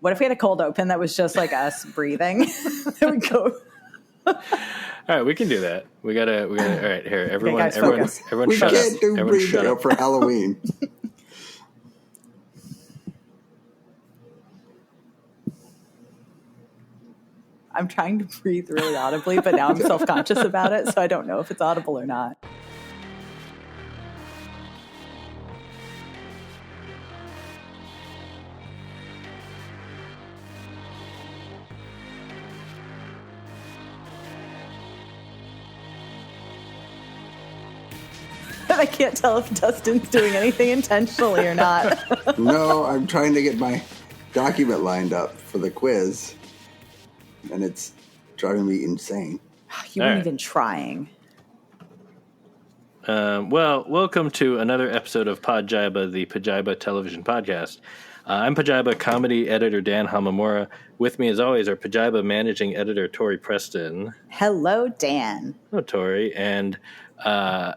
What if we had a cold open that was just like us breathing? That would go. All right, we can do that. We gotta. All right, here, everyone, guys, everyone, focus. everyone, We shut can't up. do Everyone, breathing shut out up. for Halloween. I'm trying to breathe really audibly, but now I'm self-conscious about it, so I don't know if it's audible or not. I can't tell if Dustin's doing anything intentionally or not. No, I'm trying to get my document lined up for the quiz, and it's driving me insane. You weren't even trying. Well, welcome to another episode of Pajiba, the Pajiba television podcast. I'm Pajiba comedy editor Dan Hamamura. With me, as always, are Pajiba managing editor Tori Preston. Hello, Dan. Hello, Tori. And I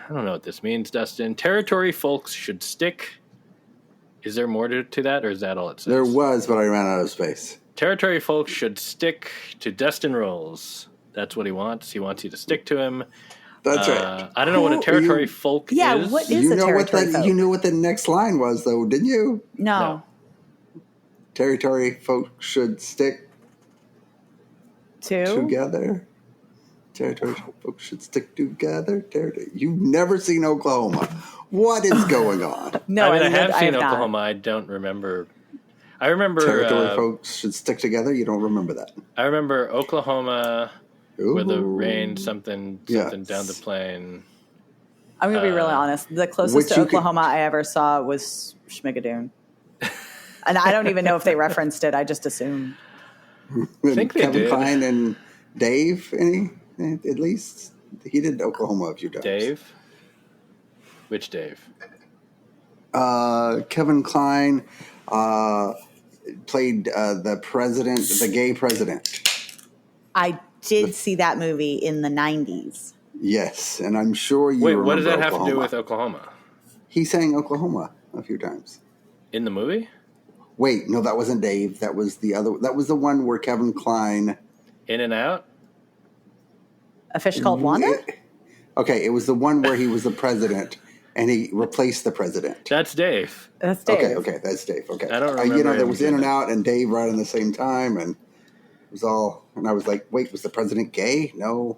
don't know what this means, Dustin. Territory folks should stick. Is there more to that, or is that all it says? There was, but I ran out of space. Territory folks should stick to Dustin rules. That's what he wants. He wants you to stick to him. That's right. I don't know what a territory folk is. Yeah, what is a territory folk? You knew what the next line was, though, didn't you? No. Territory folks should stick together. Territory folks should stick together. You've never seen Oklahoma. What is going on? No, I have seen not. Oklahoma. I don't remember. I remember Territory folks should stick together. You don't remember that. I remember Oklahoma with the rain, something Yes. down the plain. I'm going to be really honest. The closest to Oklahoma I ever saw was Schmigadoon. And I don't even know if they referenced it. I just assume. I think they Kevin did. Kline and Dave, at least. He did Oklahoma a few times. Dave? Which Dave? Kevin Kline played the president, the gay president. I did see that movie in the 90s. Yes, and I'm sure you Wait, remember what does that have Oklahoma. to do with Oklahoma? He sang Oklahoma a few times. In the movie? Wait, no, that wasn't Dave. That was the other. That was the one where Kevin Kline. In and Out? A Fish Called Wanda? Okay, it was the one where he was the president and he replaced the president. That's Dave. That's Dave. Okay, that's Dave. Okay, I don't remember there him was doing In and that. Out and Dave right on the same time, and it was all. And I was like, wait, was the president gay? No,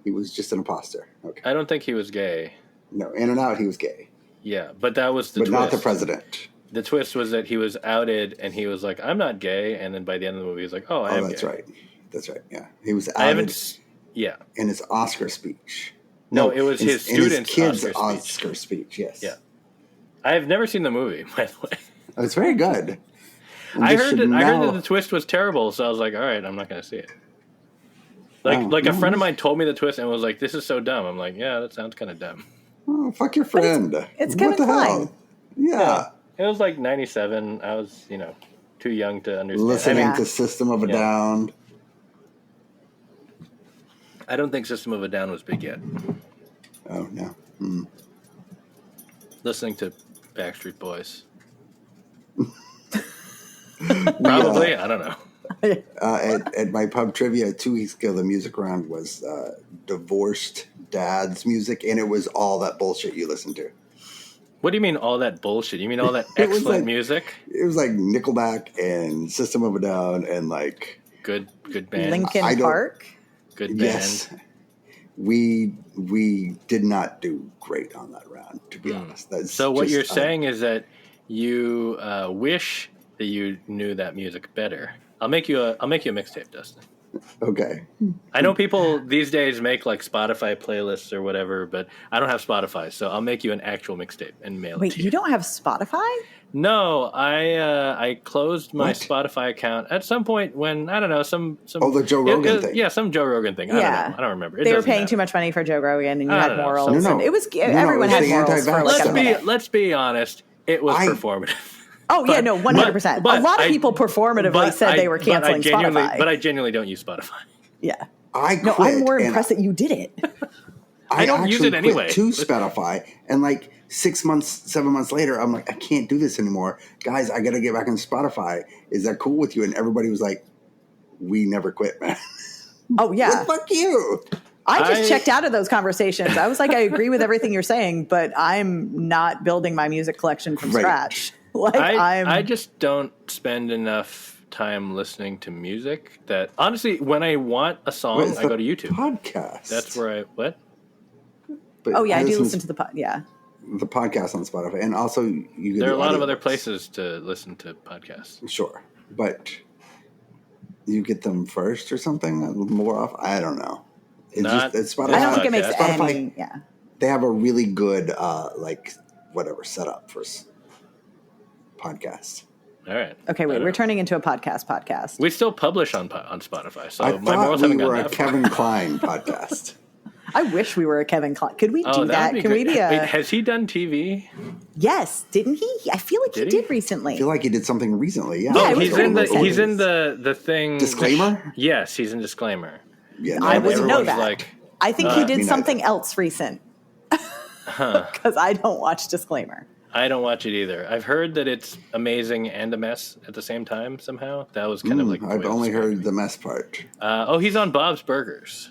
he was just an imposter. Okay, I don't think he was gay. no, In and Out, he was gay, Yeah, but that was the but twist. not the president. The twist was that he was outed, and he was like, "I'm not gay," and then by the end of the movie, he's like, "Oh, I am That's gay." right. That's right. Yeah, he was I haven't. outed Yeah. in his Oscar speech. No, it was his in his student's kid's Oscar speech. Yes. Yeah. I have never seen the movie, by the way. Oh, it's very good. And I you heard should that now- the twist was terrible, so I was like, "All right, I'm not going to see it." Like, Oh, a friend of mine told me the twist and was like, "This is so dumb." I'm like, "Yeah, that sounds kind of dumb." Oh, fuck your friend. it's What Kevin the Kline. hell? Yeah. It was like 97. I was, too young to understand. Listening Yeah. to System of a Yeah. Down. I don't think System of a Down was big yet. Oh, no. Listening to Backstreet Boys. Probably. I don't know. At my pub trivia 2 weeks ago, the music round was divorced dad's music, and it was all that bullshit you listen to. What do you mean all that bullshit? You mean all that It was excellent like- music? It was like Nickelback and System of a Down and like, Good band. Linkin I don't- Park? Good band. yes. We did not do great on that round, to be honest. That's So what just, you're saying is that you wish that you knew that music better. I'll make you a mixtape, Dustin. Okay. I know people these days make like Spotify playlists or whatever, but I don't have Spotify, so I'll make you an actual mixtape and mail it Wait, to you. you don't have Spotify? No, I closed my What? Spotify account at some point when I don't know some Oh, the Joe Rogan thing. Yeah, some Joe Rogan thing. I Yeah. don't know. I don't remember. It They were doesn't paying matter. too much money for Joe Rogan, and you I had don't know. morals. No, and it was no, everyone it had was the morals for like a minute. Let's be honest. It was performative. Oh, yeah, no, 100%. But a lot of I- people performatively said they were canceling Spotify. But I genuinely don't use Spotify. Yeah. I No, quit. I'm more and impressed that you did it. I don't use actually it anyway. quit to Spotify, and like 6 months, 7 months later, I'm like, I can't do this anymore. Guys, I got to get back on Spotify. Is that cool with you? And everybody was like, we never quit, man. Oh, yeah. Well, fuck you. I just checked out of those conversations. I was like, I agree with everything you're saying, but I'm not building my music collection from scratch. Like I just don't spend enough time listening to music that, honestly, when I want a song, I go to YouTube. Podcast. That's where what? But I do listen to the the podcast on Spotify. And also, there are a lot of other places to listen to podcasts. Sure. But you get them first or something more off? I don't know. Spotify. I don't think it makes Spotify, any. Yeah. They have a really good, setup for podcasts. All right. Okay, wait. We're turning into a podcast. We still publish on Spotify, so I my morals thought haven't we were gotten a that far. Kevin Klein podcast. I wish we were a Kevin Klein. Could we do that? Can we be a? Wait, has he done TV? Yes, didn't he? I feel like he did recently. I feel like he did something recently. Yeah. Yeah, he's in the thing. Disclaimer? Yes, he's in Disclaimer. Yeah, I wouldn't know Everyone's that. I think he did something else recent. Because I don't watch Disclaimer. I don't watch it either. I've heard that it's amazing and a mess at the same time somehow. That was kind of like... I've only heard the mess part. He's on Bob's Burgers.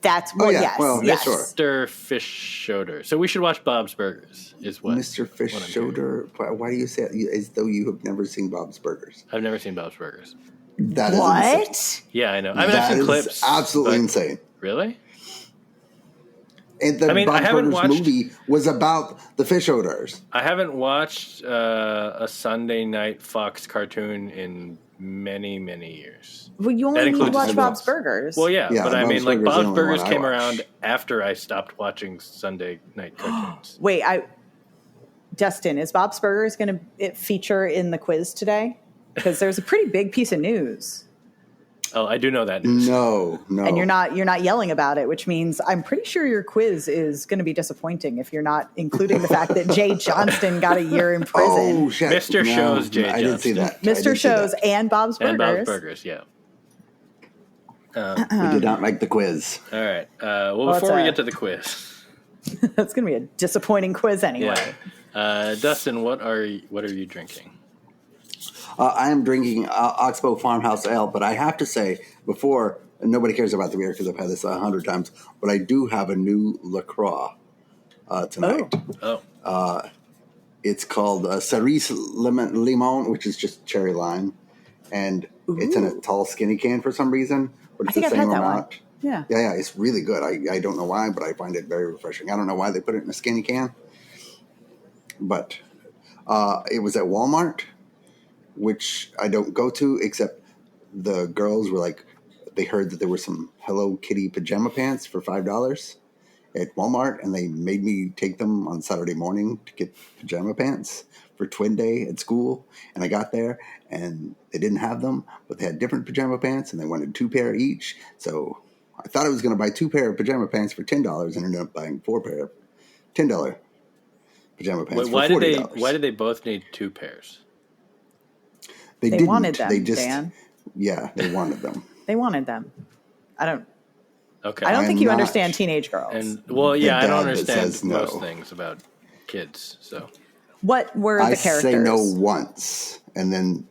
That's yes. Well, yes. sure. Mr. Fish Shoulder. So we should watch Bob's Burgers, is what... Mr. Fish Shoulder? Why do you say it as though you have never seen Bob's Burgers? I've never seen Bob's Burgers. That is what? insane. Yeah, I know. I mean, I've seen clips. Absolutely insane. Really? And the Bob's Burgers movie was about the fish odors. I haven't watched a Sunday night Fox cartoon in many, many years. Well, you only need to watch Bob's Burgers. Well, yeah, but I mean, like, Bob's Burgers came watched. around after I stopped watching Sunday night cartoons. Wait, Dustin, is Bob's Burgers going to feature in the quiz today? Because there's a pretty big piece of news. Oh, I do know that news. No. And you're not yelling about it, which means I'm pretty sure your quiz is going to be disappointing if you're not including the fact that Jay Johnston got a year in prison. Oh, shit. Mr. Shows Jay Johnston. I didn't see that. Mr. Shows and Bob's Burgers. And Bob's Burgers, yeah. We did not make the quiz. All right. Before we get to the quiz. That's going to be a disappointing quiz anyway. Yeah. Dustin, what are you drinking? I am drinking Oxbow Farmhouse Ale, but I have to say, before, and nobody cares about the beer because I've had this 100 times, but I do have a new LaCroix tonight. Oh. It's called Cerise Limon, which is just cherry lime. And it's in a tall, skinny can for some reason. But it's I think the I've same had that amount. one. Yeah. Yeah, it's really good. I don't know why, but I find it very refreshing. I don't know why they put it in a skinny can. But it was at Walmart, which I don't go to, except the girls were like, they heard that there were some Hello Kitty pajama pants for $5 at Walmart, and they made me take them on Saturday morning to get pajama pants for Twin Day at school. And I got there, and they didn't have them, but they had different pajama pants, and they wanted 2 pair each. So I thought I was going to buy 2 pair of pajama pants for $10, and ended up buying 4 pair of $10 pajama pants for $40. Why did they both need 2 pairs? They wanted them, Dan. Yeah, they wanted them. They wanted them. Okay. I don't think you understand teenage girls. And I don't understand no. most things about kids. So, what were the characters? I say no once, and then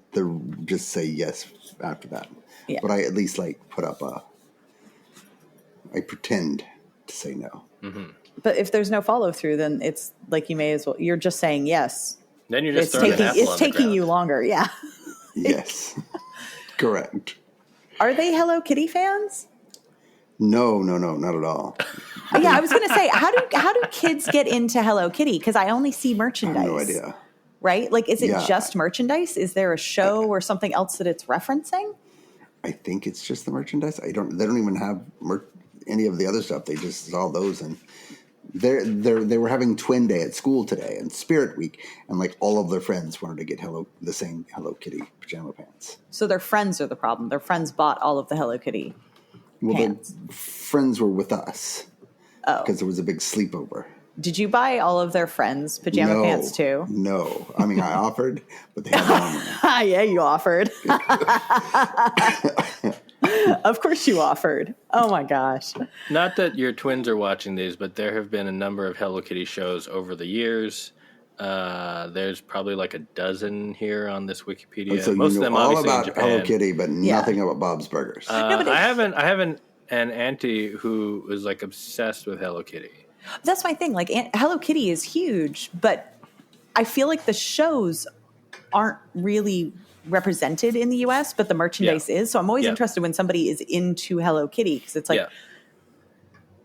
just say yes after that. Yeah. But I at least put up I pretend to say no. Mm-hmm. But if there's no follow through, then it's like you may as well. You're just saying yes. Then you're just throwing an apple on the ground. It's taking you longer. Yeah. Yes. Correct. Are they Hello Kitty fans? No, not at all. Yeah, I was going to say, how do kids get into Hello Kitty? Because I only see merchandise. I have no idea. Right? Like, is it just merchandise? Is there a show or something else that it's referencing? I think it's just the merchandise. They don't even have any of the other stuff. They just saw those, and they were having Twin Day at school today and Spirit Week, and all of their friends wanted to get the same Hello Kitty pajama pants. So their friends are the problem. Their friends bought all of the Hello Kitty pants. Their friends were with us because there was a big sleepover. Did you buy all of their friends' pajama pants too? No. I mean, I offered, but they had no money. Yeah, you offered. Of course you offered. Oh my gosh. Not that your twins are watching these, but there have been a number of Hello Kitty shows over the years. There's probably like a dozen here on this Wikipedia. So most of them all obviously about in Japan. Hello Kitty, but nothing about Bob's Burgers. I haven't an auntie who was like obsessed with Hello Kitty. That's my thing. Like Hello Kitty is huge, but I feel like the shows aren't really represented in the US, but the merchandise is. So I'm always interested when somebody is into Hello Kitty, because it's like,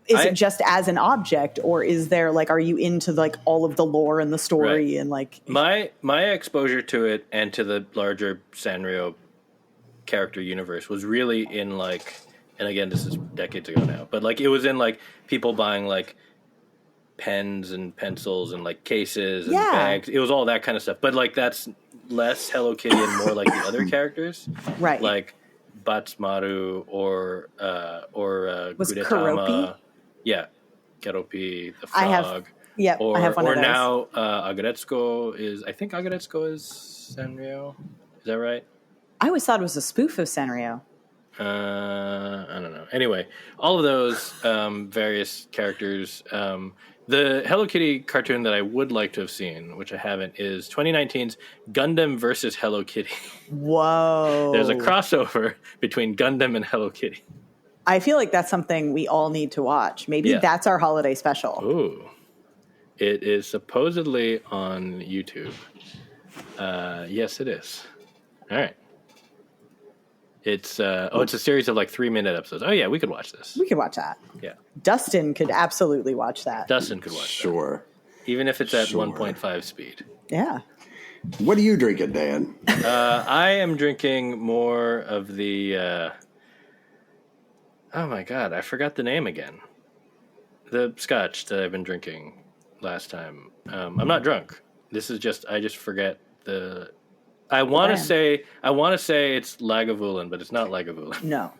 is it just as an object, or is there like, are you into like all of the lore and the story and like my exposure to it and to the larger Sanrio character universe was really in like, and again, this is decades ago now, but like it was in like people buying like pens and pencils and like cases and bags. It was all that kind of stuff. But like that's less Hello Kitty and more like the other characters. Right. Like Batsmaru or was Gudetama. Keroppi? Yeah. Keroppi, the frog. I have one of those. Or now Aggretsuko is, I think Aggretsuko is Sanrio. Is that right? I always thought it was a spoof of Sanrio. I don't know. Anyway, all of those various characters. The Hello Kitty cartoon that I would like to have seen, which I haven't, is 2019's Gundam versus Hello Kitty. Whoa. There's a crossover between Gundam and Hello Kitty. I feel like that's something we all need to watch. Maybe that's our holiday special. Ooh. It is supposedly on YouTube. Yes, it is. All right. It's it's a series of like 3-minute episodes. Oh yeah, we could watch this. We could watch that. Yeah. Dustin could absolutely watch that. Dustin could watch that. Sure. Even if it's at 1.5 speed. Yeah. What are you drinking, Dan? I am drinking more of the oh my god, I forgot the name again. The scotch that I've been drinking last time. I'm not drunk. This is just I just forget the I want to say it's Lagavulin, but it's not Lagavulin. No,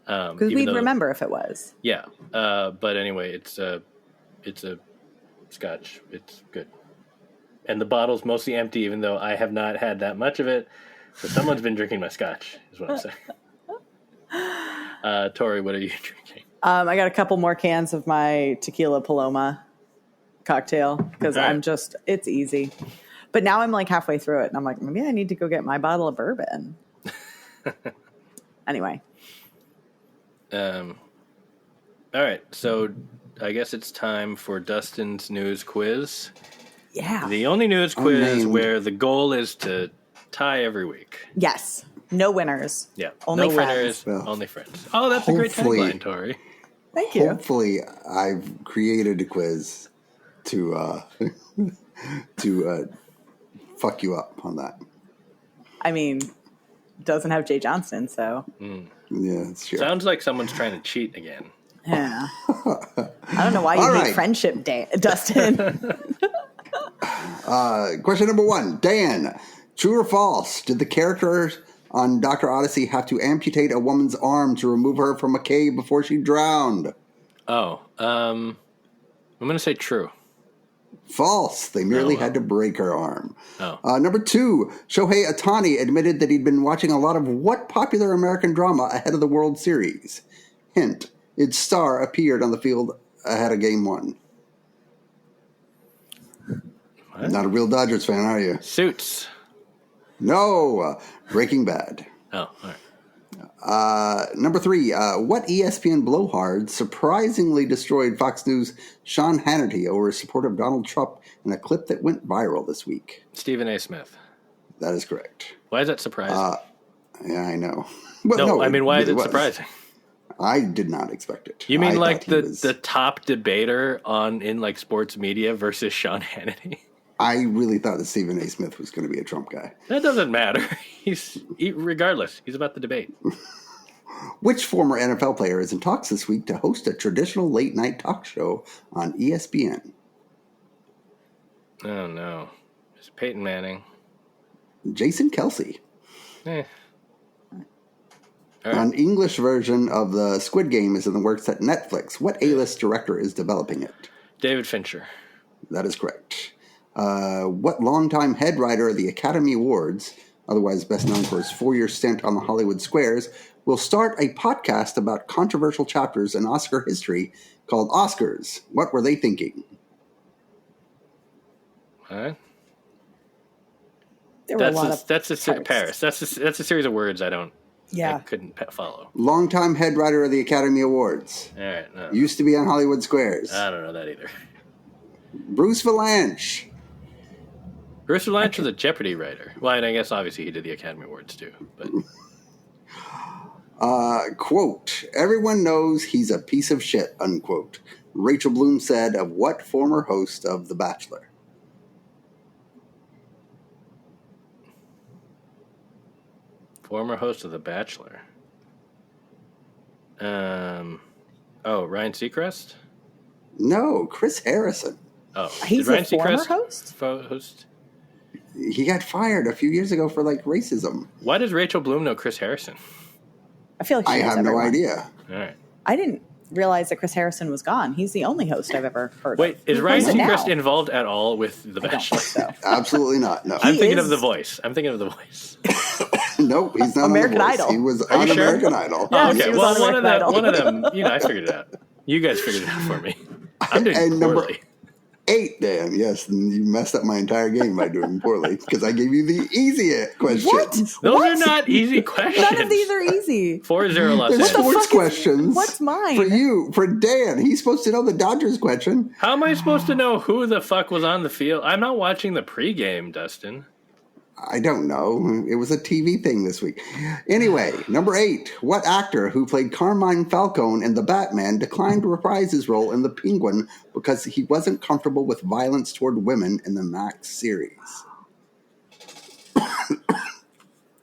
because we'd remember if it was. Yeah, but anyway, it's a scotch. It's good, and the bottle's mostly empty, even though I have not had that much of it. So someone's been drinking my scotch, is what I'm saying. Tori, what are you drinking? I got a couple more cans of my Tequila Paloma cocktail because it's easy. But now I'm like halfway through it, and I'm like, maybe I need to go get my bottle of bourbon. Anyway. All right, so I guess it's time for Dustin's news quiz. Yeah. The only news quiz where the goal is to tie every week. Yes. No winners. Yeah. Only no friends. winners, only friends. Oh, that's a great tagline, Tori. Thank you. Hopefully, I've created a quiz to fuck you up on that. I mean, doesn't have Jay Johnston, so. Yeah, it's true. Sounds like someone's trying to cheat again. Yeah. I don't know why you hate Friendship Day, Dustin. Question number 1. Dan, true or false? Did the characters on Dr. Odyssey have to amputate a woman's arm to remove her from a cave before she drowned? Oh, I'm going to say true. False. They merely had to break her arm. Oh. Number 2, Shohei Ohtani admitted that he'd been watching a lot of what popular American drama ahead of the World Series? Hint, its star appeared on the field ahead of Game 1. What? Not a real Dodgers fan, are you? Suits. No. Breaking Bad. Oh, all right. Number 3, what ESPN blowhard surprisingly destroyed Fox News' Sean Hannity over his support of Donald Trump in a clip that went viral this week? Stephen A. Smith. That is correct. Why is that surprising? Yeah, I know. Well, no, I mean, why is it surprising? I did not expect it. You mean like the top debater in like sports media versus Sean Hannity? I really thought that Stephen A. Smith was going to be a Trump guy. That doesn't matter. Regardless, he's about the debate. Which former NFL player is in talks this week to host a traditional late-night talk show on ESPN? Oh, no. It's Peyton Manning. Jason Kelsey. Right. An English version of the Squid Game is in the works at Netflix. What A-list director is developing it? David Fincher. That is correct. What longtime head writer of the Academy Awards otherwise best known for his 4-year stint on the Hollywood Squares, will start a podcast about controversial chapters in Oscar history called Oscars. What were they thinking? All right. There were a lot of Paris. That's a series of words I couldn't follow. Longtime head writer of the Academy Awards. All right. No. Used to be on Hollywood Squares. I don't know that either. Bruce Valanche. Bruce Valanche was a Jeopardy writer. Well, and I guess obviously he did the Academy Awards too. But quote, everyone knows he's a piece of shit, unquote. Rachel Bloom said of what former host of The Bachelor? Former host of The Bachelor. Ryan Seacrest? No, Chris Harrison. Oh, he's Ryan a former Seacrest host? He got fired a few years ago for racism. Why does Rachel Bloom know Chris Harrison? I feel like I have no idea. All right. I didn't realize that Chris Harrison was gone. He's the only host I've ever heard of. Wait, is Ryan Seacrest involved at all with The Bachelor? I don't think so. Absolutely not, no. I'm thinking of The Voice. Nope, he's not American on The Voice. Idol. He was Are on you sure? American Idol. Yeah, Oh, okay. Well, one of them, I figured it out. You guys figured it out for me. I'm doing And poorly. number 8, Dan. Yes, and you messed up my entire game by doing poorly because I gave you the easy questions. What? Those are not easy questions. None of these are easy. 4-0 Los There's Angeles. sports questions. What's mine? For you, for Dan. He's supposed to know the Dodgers question. How am I supposed to know who the fuck was on the field? I'm not watching the pregame, Dustin. I don't know. It was a TV thing this week. Anyway, number 8. What actor who played Carmine Falcone in The Batman declined to reprise his role in The Penguin because he wasn't comfortable with violence toward women in the Max series?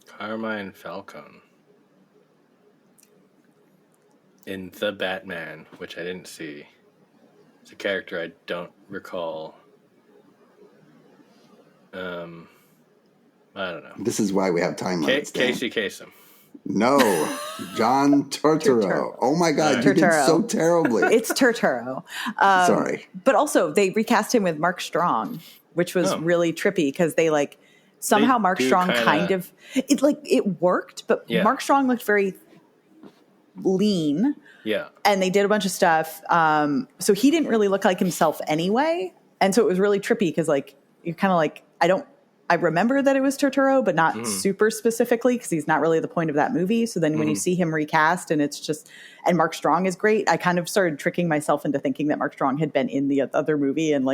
Carmine Falcone. In The Batman, which I didn't see. It's a character I don't recall. I don't know. This is why we have time limits. Casey Kasem. No, John Turturro. Oh my God, you did so terribly. It's Turturro. Sorry. But also, they recast him with Mark Strong, which was really trippy because they somehow Mark Strong it worked, but Mark Strong looked very lean. Yeah. And they did a bunch of stuff. So he didn't really look like himself anyway. And so it was really trippy because you're kind of I remember that it was Turturro, but not super specifically because he's not really the point of that movie. So then when you see him recast and and Mark Strong is great, I kind of started tricking myself into thinking that Mark Strong had been in the other movie. And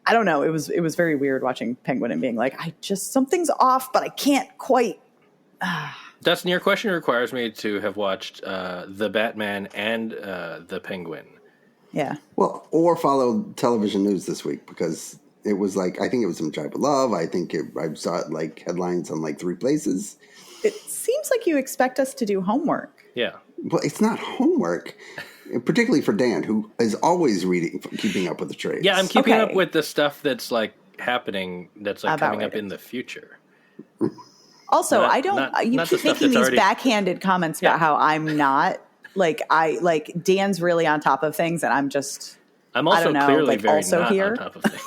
I don't know, it was very weird watching Penguin and being something's off, but I can't quite. Dustin, your question requires me to have watched The Batman and The Penguin. Yeah. Well, or follow television news this week because it was I think it was in Jive with Love. I think I saw it headlines on 3 places. It seems like you expect us to do homework. Yeah. Well, it's not homework, particularly for Dan, who is always keeping up with the trades. Yeah, I'm keeping up with the stuff that's happening, that's coming up in the future. Also, you keep making these backhanded comments about how I'm not Dan's really on top of things, and I'm also clearly very also not here. on top of things.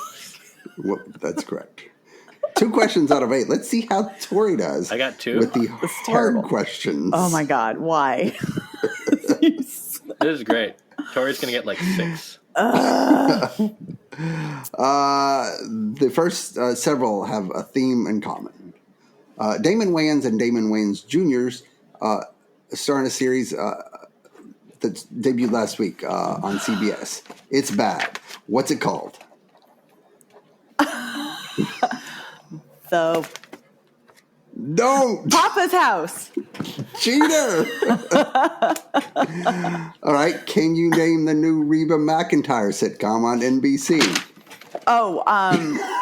Well, that's correct. 2 questions out of 8. Let's see how Tori does. I got 2 with the hard questions. Oh my God, why? This is great. Tori's gonna get 6. The first several have a theme in common. Damon Wayans and Damon Wayans Jr.'s star in a series that debuted last week on CBS. It's bad. What's it called? Don't! Papa's House. Cheater! All right. Can you name the new Reba McEntire sitcom on NBC? Oh,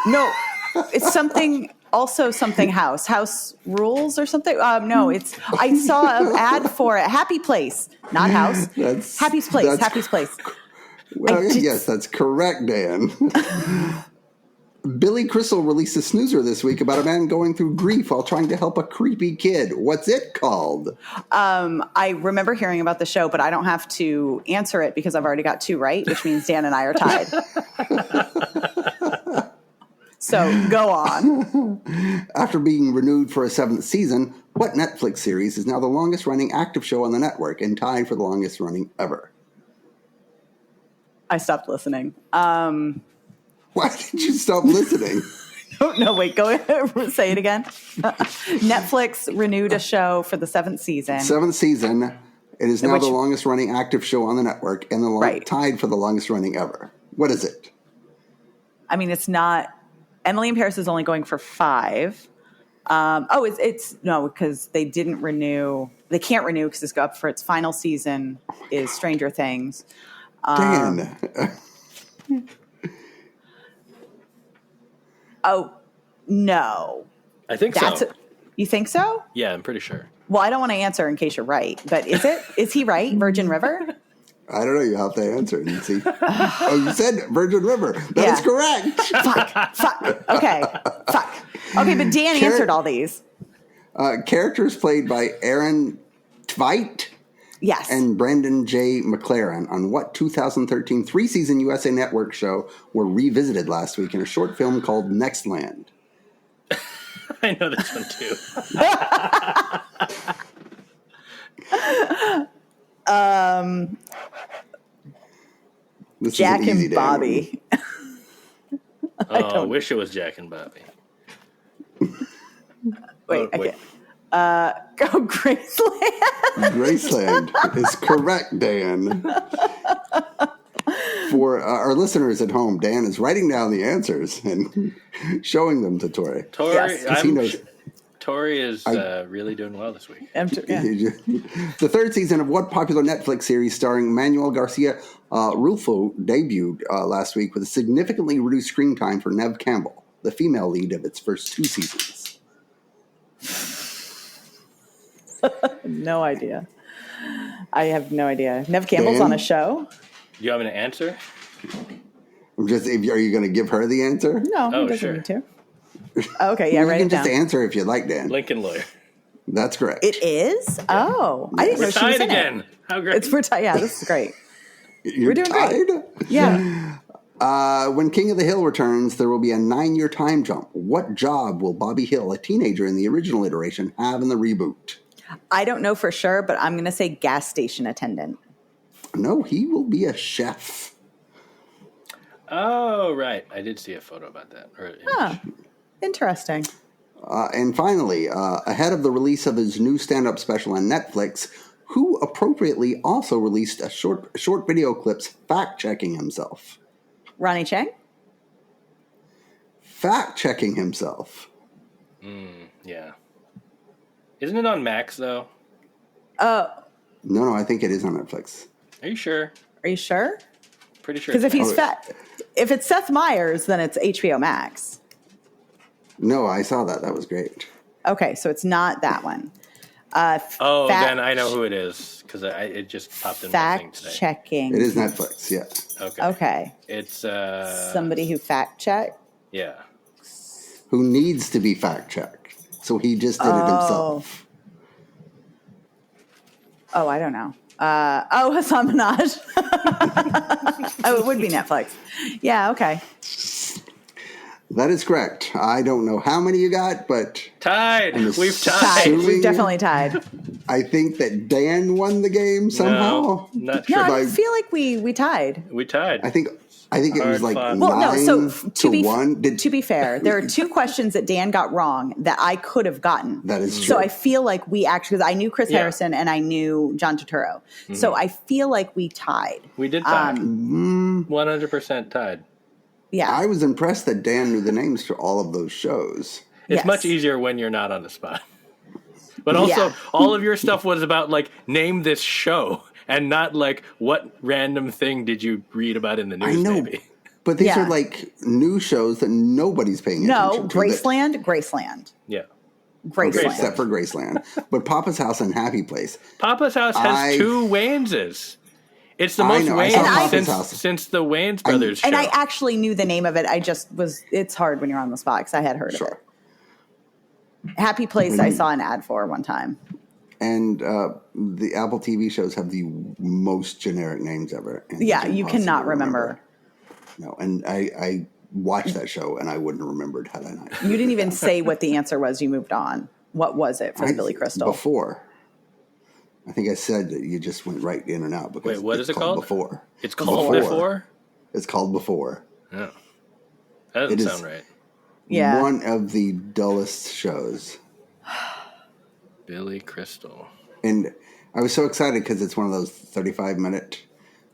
no. It's something House Rules or something. No, I saw an ad for it. Happy Place, not House. Happy's Place. Well, yes, that's correct, Dan. Billy Crystal released a snoozer this week about a man going through grief while trying to help a creepy kid. What's it called? I remember hearing about the show, but I don't have to answer it because I've already got 2 right, which means Dan and I are tied. So go on. After being renewed for a 7th season, what Netflix series is now the longest-running active show on the network and tied for the longest-running ever? I stopped listening. Why did you stop listening? No, wait, go ahead. Say it again. Netflix renewed a show for the 7th season. 7th season. It is now the longest-running active show on the network and tied for the longest-running ever. What is it? I mean, it's not. Emily in Paris is only going for 5. It's no, because they didn't renew. They can't renew because it's up for its final season. Is Stranger Things? Dan. Oh no, I think so. You think so? Yeah, I'm pretty sure. Well, I don't want to answer in case you're right, but is it? Is he right? Virgin River? I don't know. You have to answer and see. Oh, you said Virgin River. That is correct. Fuck. Okay. Fuck. Okay, but Dan answered all these. Characters played by Aaron Tveit. Yes. And Brendan J. McLaren on what 2013 3-season USA Network show were revisited last week in a short film called Next Land? I know this one too. Jack and Bobby. I wish it was Jack and Bobby. Wait. Go Graceland. Graceland is correct, Dan. For our listeners at home, Dan is writing down the answers and showing them to Tori. Tori is really doing well this week. The 3rd season of what popular Netflix series starring Manuel Garcia Rulfo debuted last week with a significantly reduced screen time for Neve Campbell, the female lead of its first 2 seasons? No idea. I have no idea. Neve Campbell's on a show? Do you have an answer? Are you going to give her the answer? No, he doesn't need to. Okay, yeah, write it down. You can just down. answer if you'd like, Dan. Lincoln Lawyer. That's correct. It is? Yeah. Oh, I didn't know she was in again. It. How great. We're tied. Yeah, this is great. We're doing tied? Great. Yeah. When King of the Hill returns, there will be a 9-year time jump. What job will Bobby Hill, a teenager in the original iteration, have in the reboot? I don't know for sure, but I'm going to say gas station attendant. No, he will be a chef. Oh, right. I did see a photo about that. Interesting. And finally, ahead of the release of his new stand-up special on Netflix, who appropriately also released a short video clips fact-checking himself? Ronnie Chang? Fact-checking himself. Yeah. Isn't it on Max, though? No, I think it is on Netflix. Are you sure? Are you sure? Pretty sure. Because if it's Seth Meyers, then it's HBO Max. No, I saw that. That was great. Okay, so it's not that one. Then I know who it is because it just popped in my thing today. Fact checking. It is Netflix, yeah. Okay. It's somebody who fact checked. Yeah. Who needs to be fact checked? So he just did it himself. Oh, I don't know. Hassan Minaj. It would be Netflix. Yeah, okay. That is correct. I don't know how many you got, but... Tied. We've tied. We've definitely tied. I think that Dan won the game somehow. No, not sure. No, I feel like we tied. We tied. I think it was like fun. 9 to 1. To be fair, there are 2 questions that Dan got wrong that I could have gotten. That is true. So I feel like we actually, because I knew Chris Harrison and I knew John Turturro. Mm-hmm. So I feel like we tied. We did tie. 100% tied. Yeah. I was impressed that Dan knew the names for all of those shows. It's much easier when you're not on the spot. But also, all of your stuff was about, like, name this show. And not like, what random thing did you read about in the news? I know, maybe. But these are like new shows that nobody's paying attention to. Graceland. Yeah. Graceland. Except for Graceland. But Papa's House and Happy Place. Papa's House has 2 Wayneses. It's the most Waynes since the Wayans brothers show. And I actually knew the name of it. It's hard when you're on the spot because I had heard of it. Happy Place I saw an ad for one time. And the Apple TV shows have the most generic names ever. Yeah, you cannot remember. No, and I watched that show and I wouldn't have remembered had I not. You didn't even say what the answer was. You moved on. What was it for the Billy Crystal? Before. I think I said that you just went right in and out. Because wait, what is it called? Before. It's called Before? It's called Before. Oh. That doesn't sound right. Yeah. One of the dullest shows. Billy Crystal. And I was so excited because it's one of those 35-minute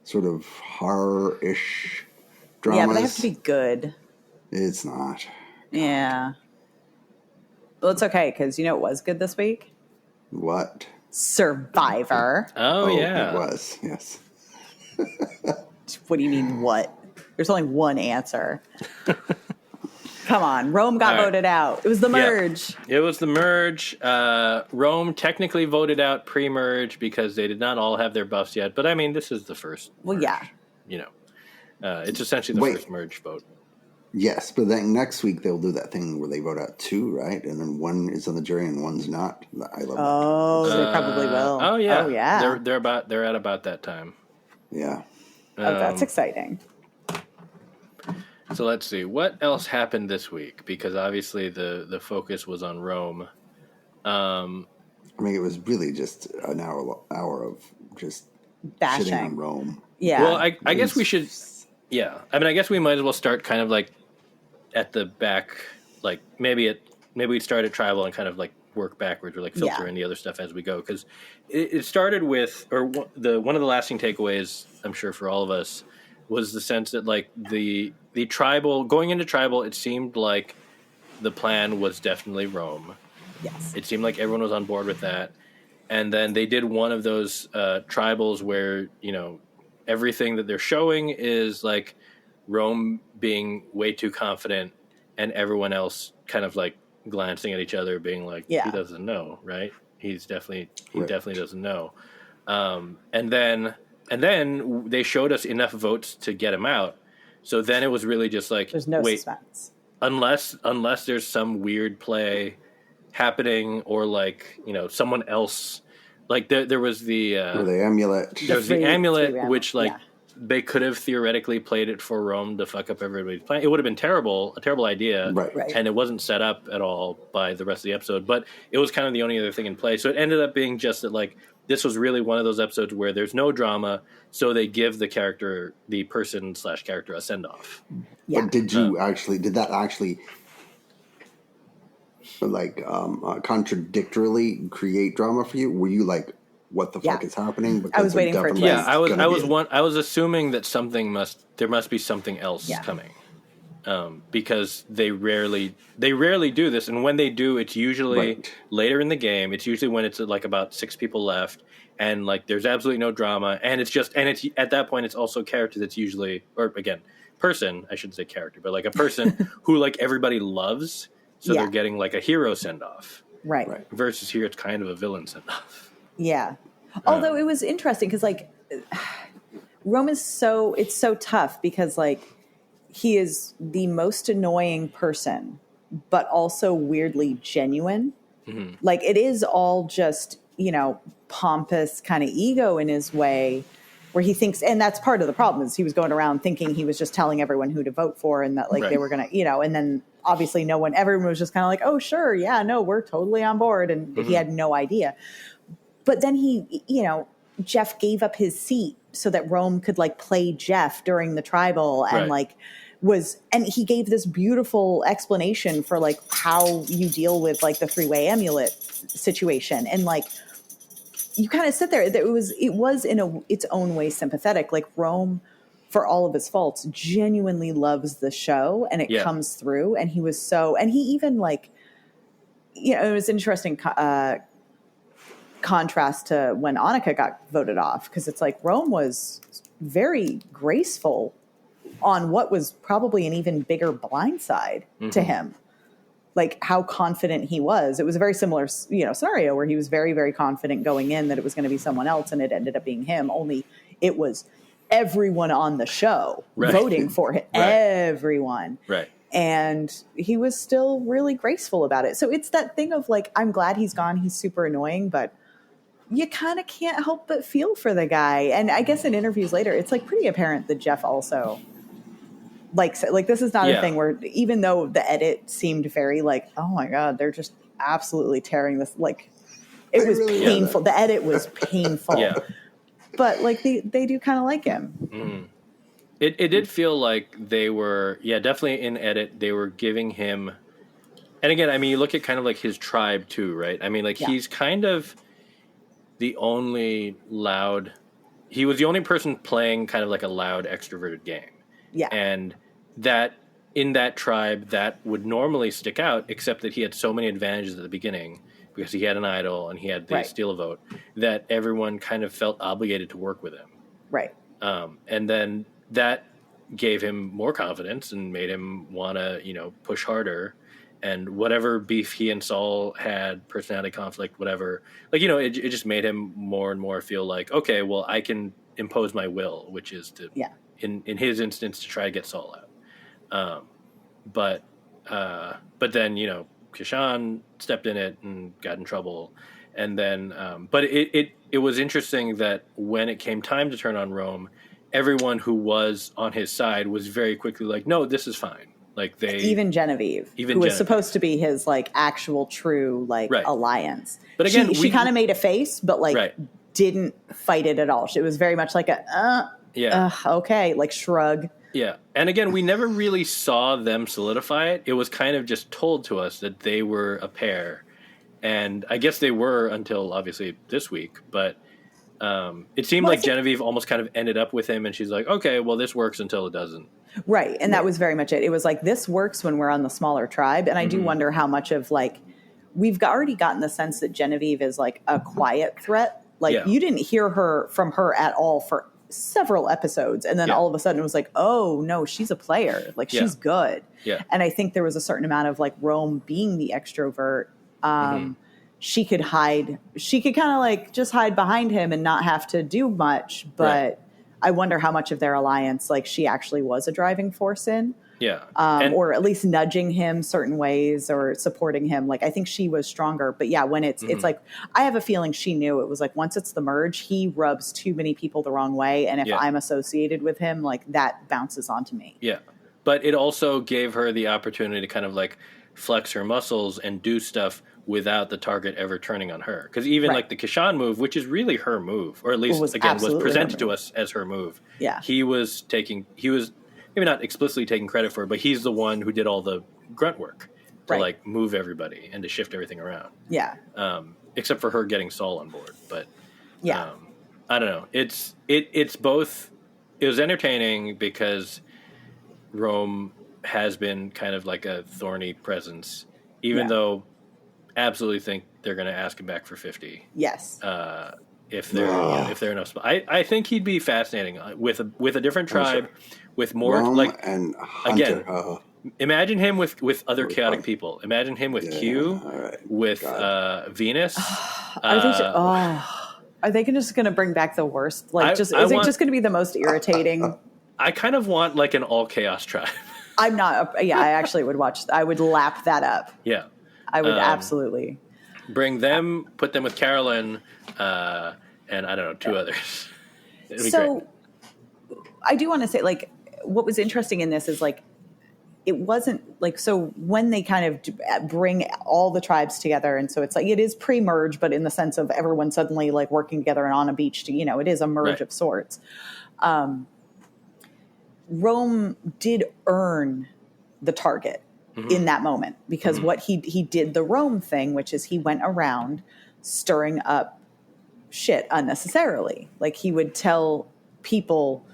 sort of horror-ish dramas. Yeah, but they have to be good. It's not. Yeah. Well, it's okay because you know what was good this week? What? Survivor. Oh, yeah. It was, yes. What do you mean, what? There's only one answer. Come on. Rome got voted out. It was the merge. Yeah. It was the merge. Rome technically voted out pre-merge because they did not all have their buffs yet. But, I mean, this is the first merge. Yeah. You know, it's essentially the first merge vote. Yes, but then next week they'll do that thing where they vote out two, right? And then one is on the jury and one's not. I love that. Oh, they probably will. Oh, yeah. Oh, yeah. They're at about that time. Yeah. Oh, that's exciting. So let's see. What else happened this week? Because obviously the focus was on Rome. I mean, it was really just an hour of just bashing shitting on Rome. Yeah. Well, I guess we should... Yeah. I mean, I guess we might as well start kind of like at the back. Like maybe we'd start at Tribal and kind of like work backwards or like filter in the other stuff as we go. Because it started with... Or one of the lasting takeaways, I'm sure, for all of us was the sense that like the Tribal... Going into Tribal, it seemed like the plan was definitely Rome. Yes. It seemed like everyone was on board with that. And then they did one of those Tribals where, you know, everything that they're showing is like Rome being way too confident and everyone else kind of like glancing at each other being like, he doesn't know, right? He definitely doesn't know. And then they showed us enough votes to get him out. So then it was really just like, there's no suspense. Unless there's some weird play happening or like, you know, someone else, like there was the amulet. There was the amulet, which like they could have theoretically played it for Rome to fuck up everybody's plan. It would have been a terrible idea, right. And it wasn't set up at all by the rest of the episode. But it was kind of the only other thing in play. So it ended up being just that like this was really one of those episodes where there's no drama, so they give the person/character a send off. Yeah. But did that actually like contradictorily create drama for you? Were you like, what the fuck is happening? Because I was waiting for it. Yeah, I was assuming that there must be something else coming. Because they rarely do this, and when they do, it's usually later in the game. It's usually when it's like about 6 people left, and like there's absolutely no drama, and it's at that point it's also character that's usually, or again, person, I shouldn't say character, but like a person who like everybody loves, so they're getting like a hero send off, right? Versus here it's kind of a villain send off. Yeah, although it was interesting because like Rome is so tough because like. He is the most annoying person, but also weirdly genuine. Mm-hmm. Like it is all just, you know, pompous kind of ego in his way where he thinks, and that's part of the problem is he was going around thinking he was just telling everyone who to vote for and that like they were going to, you know, and then obviously everyone was just kind of like, oh, sure. Yeah, no, we're totally on board. And he had no idea. But then he, you know, Jeff gave up his seat so that Rome could like play Jeff during the Tribal and and he gave this beautiful explanation for like how you deal with like the 3-way amulet situation. And like, you kind of sit there, it was in its own way sympathetic. Like Rome, for all of his faults, genuinely loves the show and it comes through. And he was and he even like, you know, it was interesting contrast to when Annika got voted off. Cause it's like Rome was very graceful on what was probably an even bigger blindside to him. Like how confident he was. It was a very similar, you know, scenario where he was very, very confident going in that it was going to be someone else and it ended up being him. Only it was everyone on the show voting for him. Everyone. Right. And he was still really graceful about it. So it's that thing of like, I'm glad he's gone. He's super annoying, but you kind of can't help but feel for the guy. And I guess in interviews later, it's like pretty apparent that Jeff also like this is not a thing where, even though the edit seemed very like, oh my God, they're just absolutely tearing this. Like, it was really painful. The edit was painful. Yeah. But like they do kind of like him. Mm-hmm. It did feel like they were, definitely in edit, they were giving him, and again, I mean, you look at kind of like his tribe too, right? I mean, like he's kind of the only loud, he was the only person playing kind of like a loud extroverted game. Yeah. And that in that tribe that would normally stick out, except that he had so many advantages at the beginning because he had an idol and he had the steal a vote, that everyone kind of felt obligated to work with him. Right. And then that gave him more confidence and made him want to, push harder. And whatever beef he and Saul had, personality conflict, whatever, like, it just made him more and more feel like, okay, well, I can impose my will, which is to, in his instance, to try to get Saul out. But then, Kishan stepped in it and got in trouble. And then, but it was interesting that when it came time to turn on Rome, everyone who was on his side was very quickly like, no, this is fine. Like even Genevieve, who was supposed to be his like actual true alliance. But again, she kind of made a face, but didn't fight it at all. It was very much like okay, like shrug. Yeah. And again, we never really saw them solidify it. It was kind of just told to us that they were a pair. And I guess they were until obviously this week, but it seemed like Genevieve almost kind of ended up with him, and she's like, okay, well, this works until it doesn't. Right. And that was very much it. It was like, this works when we're on the smaller tribe. And I do wonder how much of like, we've already gotten the sense that Genevieve is like a quiet threat. Like you didn't hear from her at all for several episodes. And then all of a sudden it was like, oh no, she's a player. Like she's good. Yeah. And I think there was a certain amount of like Rome being the extrovert. She could kind of like just hide behind him and not have to do much. But I wonder how much of their alliance, like she actually was a driving force in. Yeah. Or at least nudging him certain ways or supporting him. Like, I think she was stronger. But yeah, when it's like, I have a feeling she knew it was like, once it's the merge, he rubs too many people the wrong way. And if I'm associated with him, like that bounces onto me. Yeah. But it also gave her the opportunity to kind of like flex her muscles and do stuff without the target ever turning on her. Because even like the Kishan move, which is really her move, or at least was presented to us as her move. Yeah. He was maybe not explicitly taking credit for it, but he's the one who did all the grunt work to like move everybody and to shift everything around. Yeah. Except for her getting Saul on board. But I don't know. It's both, it was entertaining because Rome has been kind of like a thorny presence, even though absolutely think they're going to ask him back for 50. Yes. If they're enough. I think he'd be fascinating with a different tribe, with more Rome like and Hunter. Again. Imagine him with other chaotic people. Imagine him with Q, with Venus. Are they just going to bring back the worst? Like, is it just going to be the most irritating? I kind of want like an all chaos tribe. I'm not. I actually would watch. I would lap that up. Yeah. I would absolutely bring them, put them with Carolyn, and I don't know, two others. It'd be great. I do want to say, like, what was interesting in this is like, it wasn't like, so when they kind of bring all the tribes together, and so it's like, it is pre-merge, but in the sense of everyone suddenly like working together and on a beach to, it is a merge of sorts. Rome did earn the target in that moment, because what he did the Rome thing, which is he went around stirring up shit unnecessarily. Like, he would tell people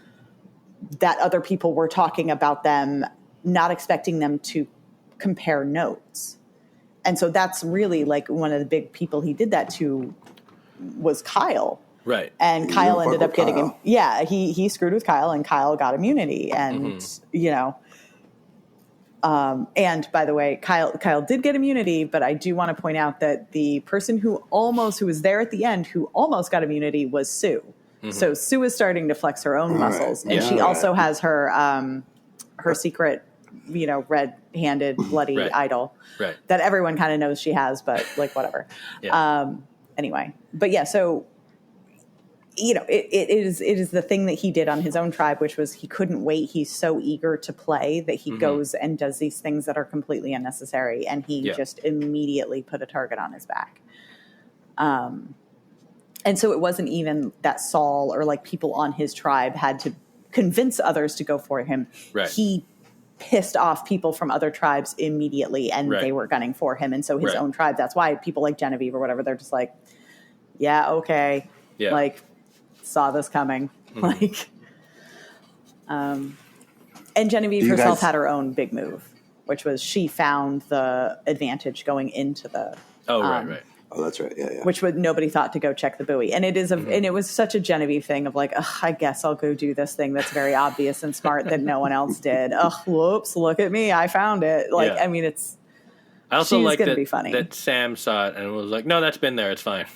that other people were talking about them, not expecting them to compare notes. And so that's really like one of the big people he did that to was Kyle. Right. And Kyle ended up getting him. Yeah. He screwed with Kyle, and Kyle got immunity, and, and by the way, Kyle did get immunity, but I do want to point out that the person who was there at the end, who almost got immunity, was Sue. So Sue is starting to flex her own muscles, and she also has her secret, red-handed, bloody idol that everyone kind of knows she has, but like whatever. Anyway, but yeah, so it is the thing that he did on his own tribe, which was he couldn't wait. He's so eager to play that he goes and does these things that are completely unnecessary. And he just immediately put a target on his back. And so it wasn't even that Saul or like people on his tribe had to convince others to go for him. Right. He pissed off people from other tribes immediately and they were gunning for him. And so his own tribe, that's why people like Genevieve or whatever, they're just like, yeah, okay. Yeah. Like, saw this coming. Like, and Genevieve herself had her own big move, which was she found the advantage going into the. Oh, right. Oh, that's right. Yeah. Which nobody thought to go check the buoy. And it is and it was such a Genevieve thing of like, I guess I'll go do this thing that's very obvious and smart that no one else did. Whoops, look at me. I found it. Like, I mean, I also like that, be funny. that Sam saw it and was like, no, that's been there. It's fine.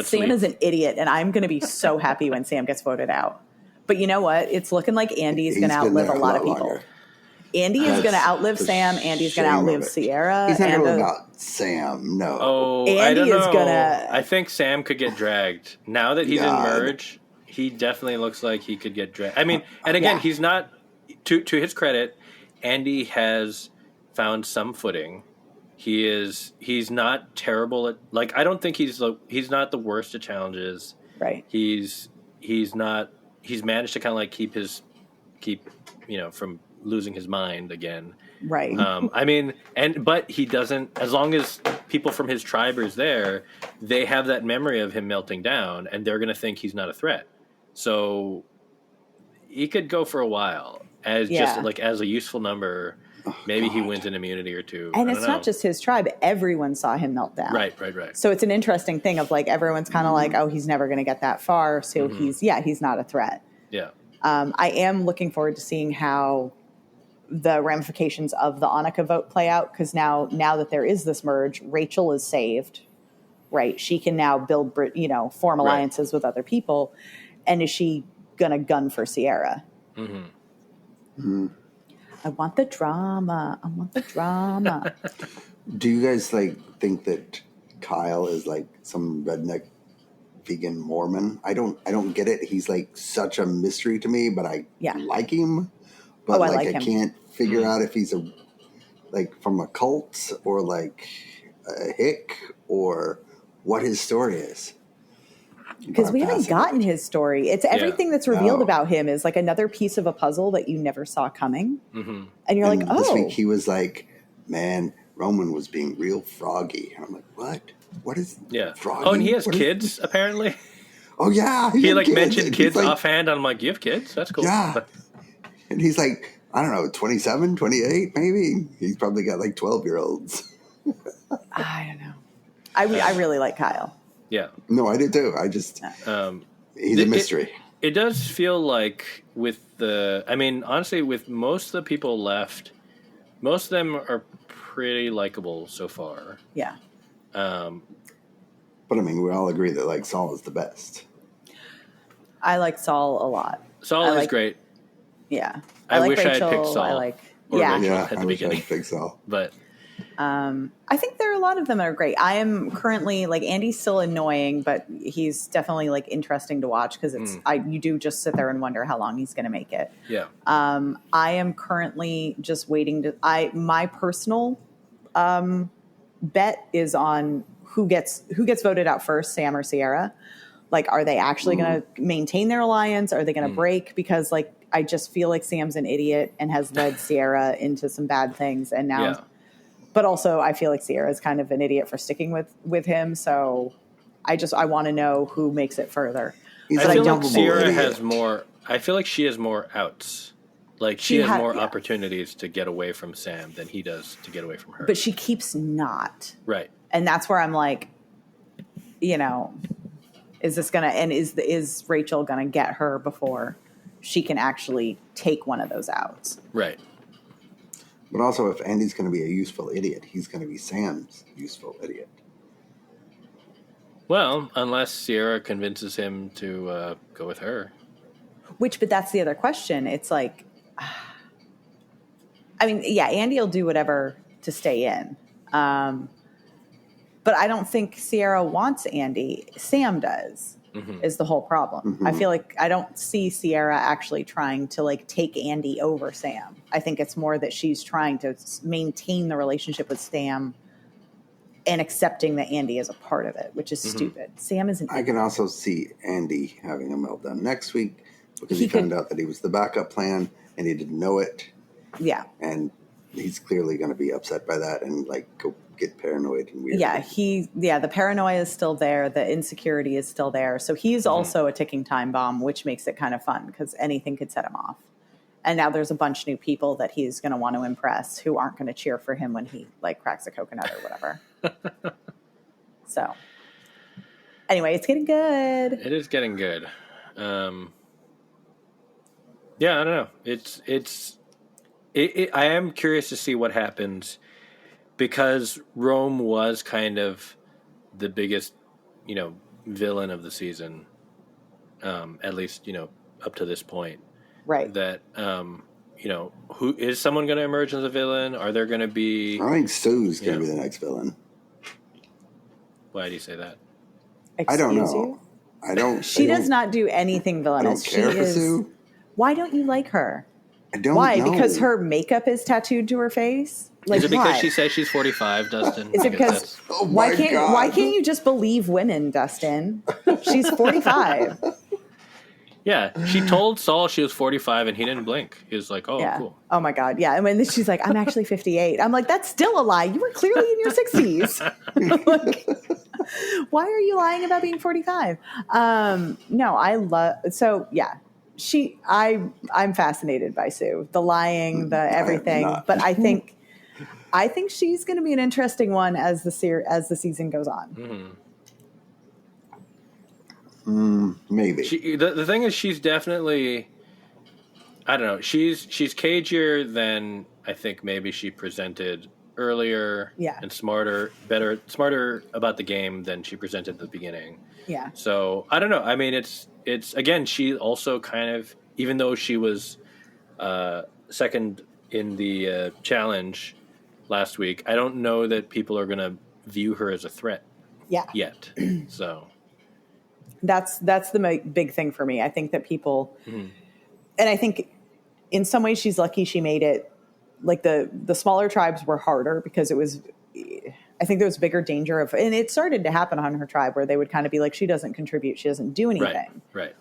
Sam is an idiot, and I'm going to be so happy when Sam gets voted out. But you know what? It's looking like Andy's going to outlive a lot of people. Longer. Andy is going to outlive Sam. Andy's going to outlive Sierra. He's not going to outlive Sam. No. Oh, Andy I don't know. is going to. I think Sam could get dragged. Now that he's in Merge, he definitely looks like he could get dragged. I mean, and again, he's not. To his credit, Andy has found some footing. He's not terrible at, like, I don't think he's not the worst at challenges. Right. He's managed to kind of like keep from losing his mind again. Right. I mean, but he doesn't, as long as people from his tribe are there, they have that memory of him melting down and they're going to think he's not a threat. So he could go for a while as just like as a useful number. Maybe he wins an immunity or two. And it's not just his tribe. Everyone saw him melt down. Right. So it's an interesting thing of like, everyone's kind of like, oh, he's never going to get that far. So he's not a threat. Yeah. I am looking forward to seeing how the ramifications of the Annika vote play out. Because now that there is this merge, Rachel is saved, right? She can now build, form alliances with other people. And is she going to gun for Sierra? I want the drama. Do you guys think that Kyle is like some redneck vegan Mormon? I don't get it. He's like such a mystery to me, but I like him. But I can't figure out if he's from a cult or like a hick or what his story is. Because we haven't gotten his story. It's everything that's revealed about him is like another piece of a puzzle that you never saw coming. And you're like, oh. This week he was like, man, Roman was being real froggy. And I'm like, what? What is froggy? Oh, and he has kids, apparently. Oh, yeah. He mentioned kids offhand. And I'm like, you have kids? That's cool. Yeah. And he's like, I don't know, 27, 28, maybe. He's probably got like 12-year-olds. I don't know. I really like Kyle. Yeah. No, I did too. I just, he's a mystery. It does feel like honestly, with most of the people left, most of them are pretty likable so far. Yeah. But I mean, we all agree that like Saul is the best. I like Saul a lot. Saul is great. Yeah. I wish Rachel, I had picked Saul. Rachel at the beginning. I picked Saul. But I think there are a lot of them that are great. I am currently Andy's still annoying, but he's definitely interesting to watch because you do just sit there and wonder how long he's going to make it. Yeah. I am currently just waiting my personal bet is on who gets voted out first, Sam or Sierra. Like, are they actually going to maintain their alliance? Are they going to break? Because I just feel like Sam's an idiot and has led Sierra into some bad things, and now. Yeah. But also, I feel like Sierra is kind of an idiot for sticking with him. So I want to know who makes it further. I feel like Sierra has more. I feel like she has more outs. Like she has more opportunities to get away from Sam than he does to get away from her. But she keeps not. Right. And that's where I'm like, is this gonna is Rachel gonna get her before she can actually take one of those outs? Right. But also, if Andy's going to be a useful idiot, he's going to be Sam's useful idiot. Well, unless Sierra convinces him to go with her. But that's the other question. It's like, Andy will do whatever to stay in. But I don't think Sierra wants Andy. Sam does. is the whole problem. I feel like I don't see Sierra actually trying to like take Andy over Sam. I think it's more that she's trying to maintain the relationship with Sam and accepting that Andy is a part of it, which is stupid. Sam isn't. I can also see Andy having a meltdown next week because he found out that he was the backup plan and he didn't know it. Yeah. And he's clearly going to be upset by that and like go get paranoid and weird. Yeah, the paranoia is still there. The insecurity is still there. So he's also a ticking time bomb, which makes it kind of fun because anything could set him off. And now there's a bunch of new people that he's going to want to impress who aren't going to cheer for him when he like cracks a coconut or whatever. So anyway, it's getting good. It is getting good. Yeah, I don't know. I am curious to see what happens because Rome was kind of the biggest, villain of the season, at least, up to this point. Right. That, who is someone going to emerge as a villain? Are there going to be... I think Sue's going to be the next villain. Why do you say that? I don't know. She does not do anything villainous. I don't care for Sue. Why don't you like her? I don't Why? know. Because her makeup is tattooed to her face? Like, is it because she says she's 45, Dustin? Is it because why can't you just believe women, Dustin? She's 45. Yeah, she told Saul she was 45 and he didn't blink. He was like, "Oh, cool." Oh my God, yeah. And when she's like, "I'm actually 58," I'm like, "That's still a lie. You were clearly in your 60s." Like, why are you lying about being 45? No, I love. So yeah. I'm fascinated by Sue, the lying, the everything, but I think she's going to be an interesting one as the season goes on. Maybe. The thing is, she's definitely, I don't know, she's cagier than I think maybe she presented earlier, and smarter about the game than she presented at the beginning. Yeah. So I don't know. I mean, it's again, she also kind of, even though she was second in the challenge last week, I don't know that people are going to view her as a threat. Yet. So that's the big thing for me. I think that people, and I think in some ways she's lucky she made it. Like the smaller tribes were harder because it was. I think there was bigger danger of, and it started to happen on her tribe where they would kind of be like, she doesn't contribute, she doesn't do anything. Right.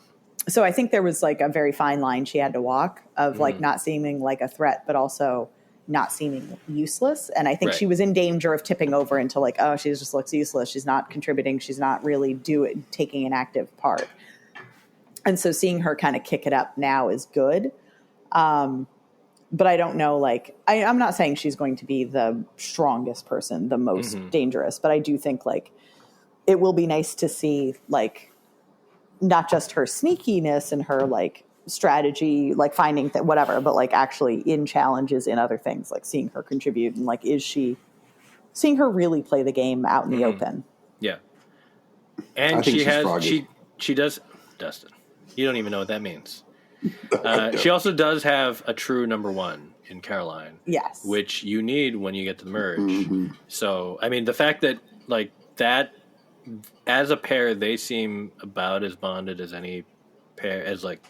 So I think there was like a very fine line she had to walk of like not seeming like a threat, but also not seeming useless. And I think she was in danger of tipping over into like, oh, she just looks useless. She's not contributing. She's not really taking an active part. And so seeing her kind of kick it up now is good. But I don't know, like, I'm not saying she's going to be the strongest person, the most dangerous, but I do think, like, it will be nice to see, like, not just her sneakiness and her, like, strategy, like, finding that whatever, but, like, actually in challenges, in other things, like, seeing her contribute and, like, seeing her really play the game out in the open. Yeah. And she does, Dustin, you don't even know what that means. She also does have a true number one in Caroline. Yes. Which you need when you get to the merge. So, I mean, the fact that, like, that, as a pair, they seem about as bonded as any pair, as, like,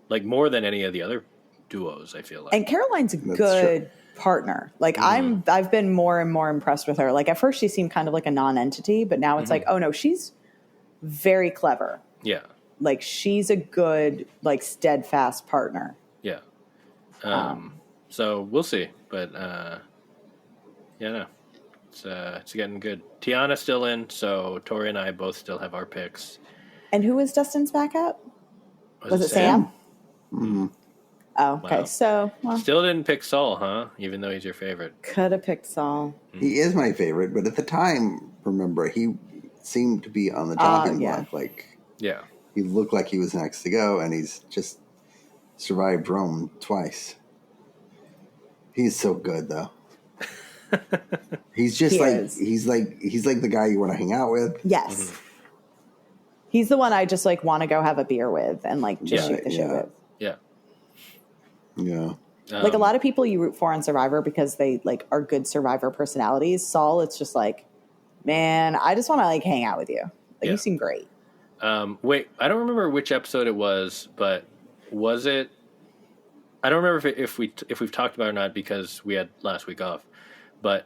like more than any of the other duos, I feel like. And Caroline's a good partner. Like, I've been more and more impressed with her. Like, at first she seemed kind of like a non-entity, but now it's like, oh, no, she's very clever. Yeah. Like, she's a good, like, steadfast partner. Yeah. So we'll see. But, it's getting good. Tiana's still in, so Tori and I both still have our picks. And who was Dustin's backup? Was it Sam? Mm-hmm. Oh, okay. Wow. So, still didn't pick Saul, huh? Even though he's your favorite. Could have picked Saul. He is my favorite, but at the time, remember, he seemed to be on the chopping block. Like, he looked like he was next to go, and he's just survived Rome twice. He's so good, though. He's just he's like the guy you want to hang out with. Yes. He's the one I just like want to go have a beer with and like just shoot the shit with. Yeah. Like a lot of people you root for on Survivor because they like are good Survivor personalities. Saul, it's just like, man, I just want to like hang out with you. Like you seem great. Wait, I don't remember which episode it was, but was it? I don't remember if we've talked about it or not because we had last week off. But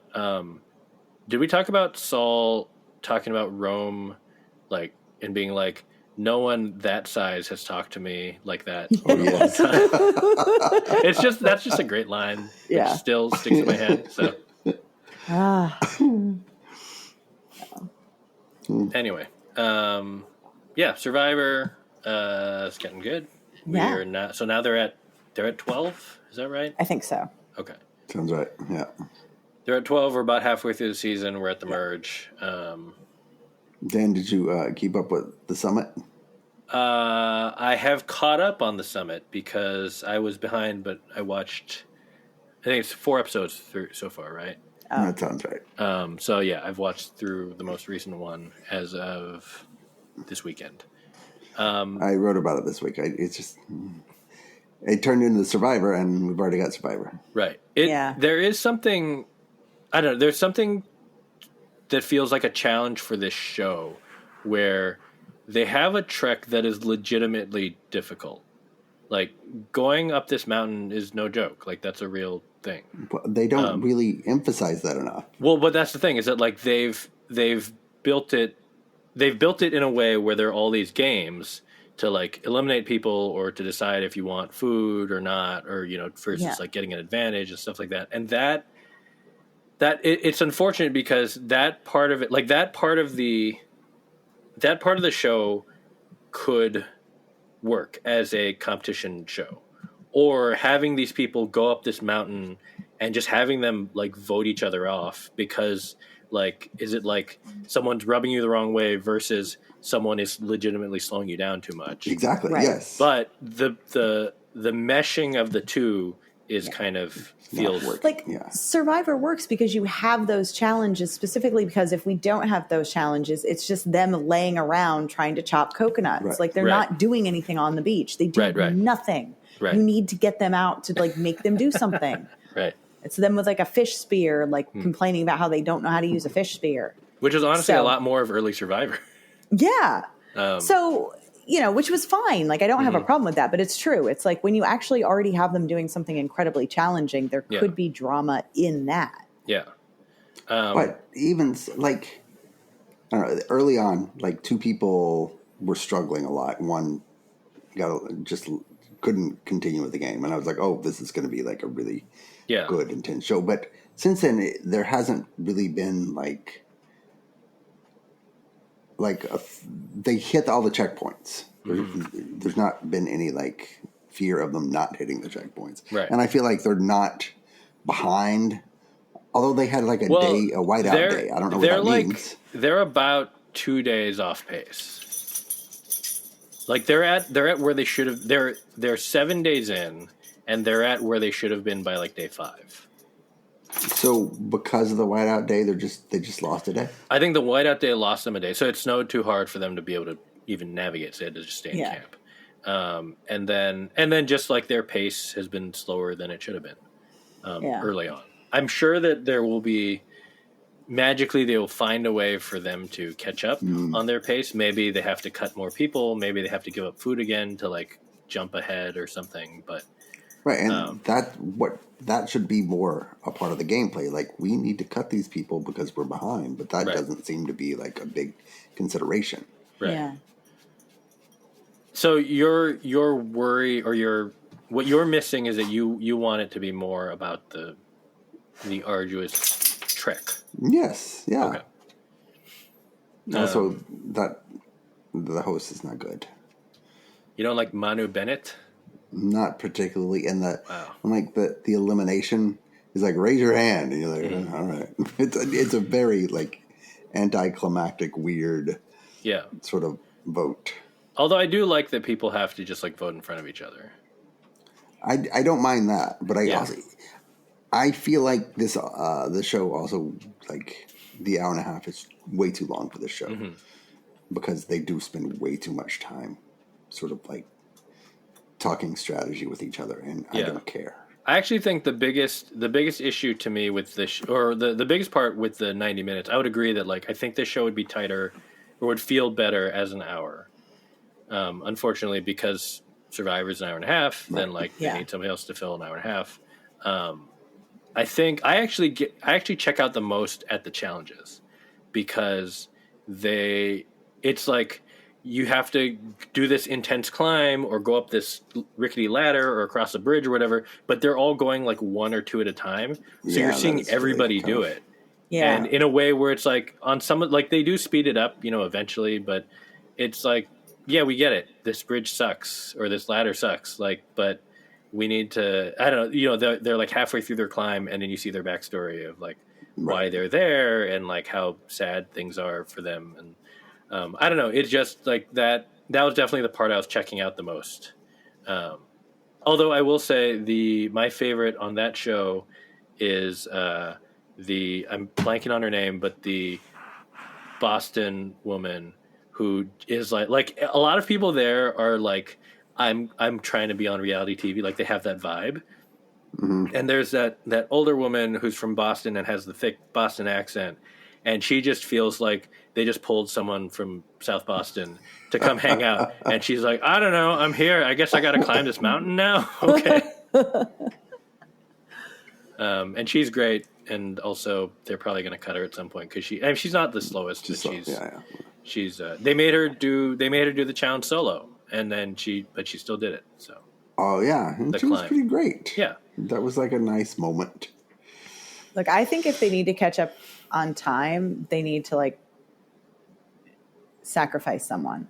did we talk about Saul talking about Rome, like, and being like, no one that size has talked to me like that in a long time. That's just a great line. Yeah. It still sticks in my head. So anyway, Survivor is getting good. Yeah. We're not, so now they're at 12. Is that right? I think so. Okay. Sounds right. Yeah. They're at 12. We're about halfway through the season. We're at the merge. Dan, did you keep up with the summit? I have caught up on the summit because I was behind, but I watched, I think it's 4 episodes through so far, right? That sounds right. So yeah, I've watched through the most recent one as of this weekend. I wrote about it this week. It turned into the Survivor, and we've already got Survivor. Right. There is something, I don't know, there's something that feels like a challenge for this show where they have a trek that is legitimately difficult. Like, going up this mountain is no joke. Like, that's a real thing. But they don't really emphasize that enough. Well, but that's the thing, is that, like, they've built it in a way where there are all these games to, like, eliminate people or to decide if you want food or not, or, you know, versus like getting an advantage and stuff like that. And it's unfortunate because that part of it, like, that part of the show could work as a competition show, or having these people go up this mountain and just having them, like, vote each other off because, like, is it like someone's rubbing you the wrong way versus someone is legitimately slowing you down too much? Exactly. Right. Yes. But the meshing of the two is kind of feels like Survivor works because you have those challenges, specifically because if we don't have those challenges, it's just them laying around trying to chop coconuts. Right. Like, they're not doing anything on the beach. They do nothing. Right. You need to get them out to, like, make them do something. Right. It's them with, like, a fish spear, like complaining about how they don't know how to use a fish spear. Which is honestly a lot more of early Survivor. Yeah. So, you know, which was fine. Like, I don't have a problem with that, but it's true. It's like when you actually already have them doing something incredibly challenging, there could be drama in that. Yeah. But even, like, I don't know, early on, like, 2 people were struggling a lot. One just couldn't continue with the game. And I was like, oh, this is going to be, like, a really good, intense show. But since then, there hasn't really been, they hit all the checkpoints. There's not been any, like, fear of them not hitting the checkpoints. Right. And I feel like they're not behind, although they had, like, a whiteout day. I don't know what that means. They're about 2 days off pace. Like, they're at where they should have. They're 7 days in, and they're at where they should have been by, like, day 5. So because of the whiteout day, they just lost a day? I think the whiteout day lost them a day. So it snowed too hard for them to be able to even navigate. So they had to just stay in camp. And then just, like, their pace has been slower than it should have been early on. I'm sure that there will be magically they will find a way for them to catch up on their pace. Maybe they have to cut more people. Maybe they have to give up food again to, like, jump ahead or something. But right, and that should be more a part of the gameplay. Like, we need to cut these people because we're behind, but that doesn't seem to be, like, a big consideration. Right. Yeah. So your worry or what you're missing is that you want it to be more about the arduous trek. Yes. Yeah. Okay. Also, that the host is not good. You don't like Manu Bennett? Not particularly. And the elimination is like, raise your hand, and you're like, all right. It's a very, like, anticlimactic, weird sort of vote. Although I do like that people have to just, like, vote in front of each other. I don't mind that, but I feel like this the show also, like, the hour and a half is way too long for this show because they do spend way too much time sort of, like, talking strategy with each other, and I don't care. I actually think the biggest issue to me with this, or the biggest part with the 90 minutes, I would agree that, like, I think this show would be tighter or would feel better as an hour. Unfortunately, because Survivor's an hour and a half, then like they need somebody else to fill an hour and a half. I think I actually check out the most at the challenges because it's like you have to do this intense climb or go up this rickety ladder or across a bridge or whatever, but they're all going like one or two at a time. So you're seeing everybody really do it. Yeah. And in a way where it's like on some, like they do speed it up, eventually, but it's like, yeah, we get it. This bridge sucks or this ladder sucks. Like, but we need to, I don't know, they're like halfway through their climb and then you see their backstory of like why they're there and like how sad things are for them. And I don't know. It's just like that was definitely the part I was checking out the most. Although I will say my favorite on that show is I'm blanking on her name, but the Boston woman who is like a lot of people there are like, I'm trying to be on reality TV. Like they have that vibe. Mm-hmm. And there's that older woman who's from Boston and has the thick Boston accent. And she just feels like they just pulled someone from South Boston to come hang out. And she's like, I don't know. I'm here. I guess I got to climb this mountain now. Okay. And she's great. And also they're probably going to cut her at some point because she's not the slowest. She's they made her do the challenge solo. And then she still did it. So. Oh yeah, and she was pretty great. Yeah, that was like a nice moment. Look, I think if they need to catch up on time, they need to like sacrifice someone.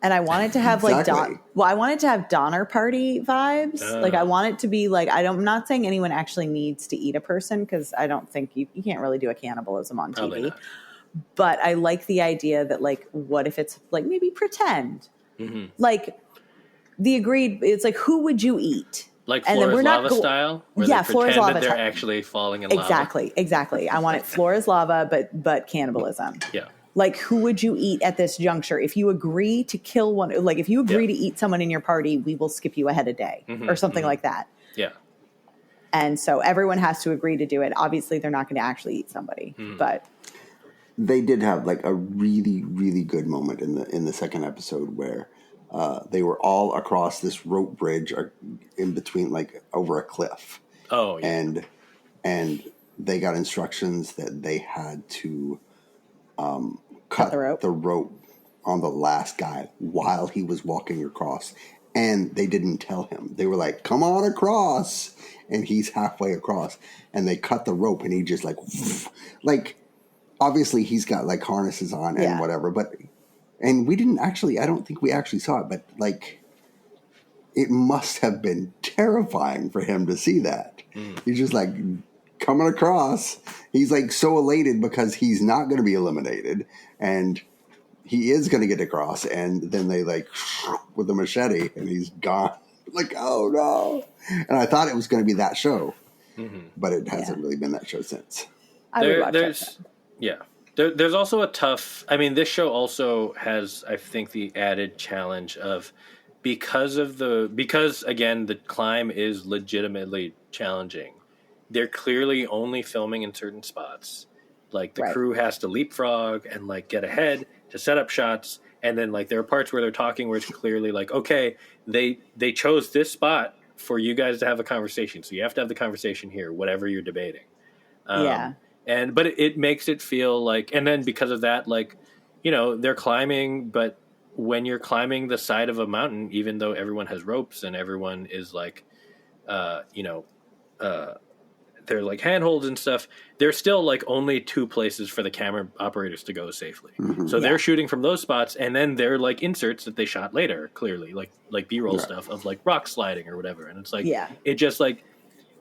And I wanted to have like I wanted to have Donner Party vibes. Like I want it to be like I'm not saying anyone actually needs to eat a person because I don't think you can't really do a cannibalism on TV. But I like the idea that like what if it's like maybe pretend. Mm-hmm. Like the agreed, it's like who would you eat? Like Flora's Lava style? Where they Flora's Lava. They're actually falling in lava. Exactly. I want it Flora's Lava, but cannibalism. Yeah. Like who would you eat at this juncture? If you agree to kill one, like if you agree to eat someone in your party, we will skip you ahead a day or something like that. Yeah. And so everyone has to agree to do it. Obviously, they're not going to actually eat somebody, but they did have like a really, really good moment in the second episode where they were all across this rope bridge in between, like over a cliff. Oh, yeah. And they got instructions that they had to cut the rope on the last guy while he was walking across. And they didn't tell him. They were like, come on across. And he's halfway across. And they cut the rope and he just like, obviously he's got like harnesses on and whatever, but... And we didn't actually, I don't think we actually saw it, but like, it must have been terrifying for him to see that. He's just like coming across. He's like so elated because he's not going to be eliminated and he is going to get across. And then they like with the machete and he's gone. Like, oh no. And I thought it was going to be that show, but it hasn't really been that show since. I would watch that. Yeah. There's also a tough... I mean, this show also has, I think, the added challenge of... Because, again, the climb is legitimately challenging. They're clearly only filming in certain spots. Like, the crew has to leapfrog and, like, get ahead to set up shots. And then, like, there are parts where they're talking where it's clearly like, okay, they chose this spot for you guys to have a conversation. So you have to have the conversation here, whatever you're debating. But it makes it feel like, and then because of that, like, they're climbing, but when you're climbing the side of a mountain, even though everyone has ropes and everyone is like, they're like handholds and stuff, there's still like only two places for the camera operators to go safely. So they're shooting from those spots, and then they're like inserts that they shot later, clearly, like B-roll stuff of like rock sliding or whatever. And it's like, it just like,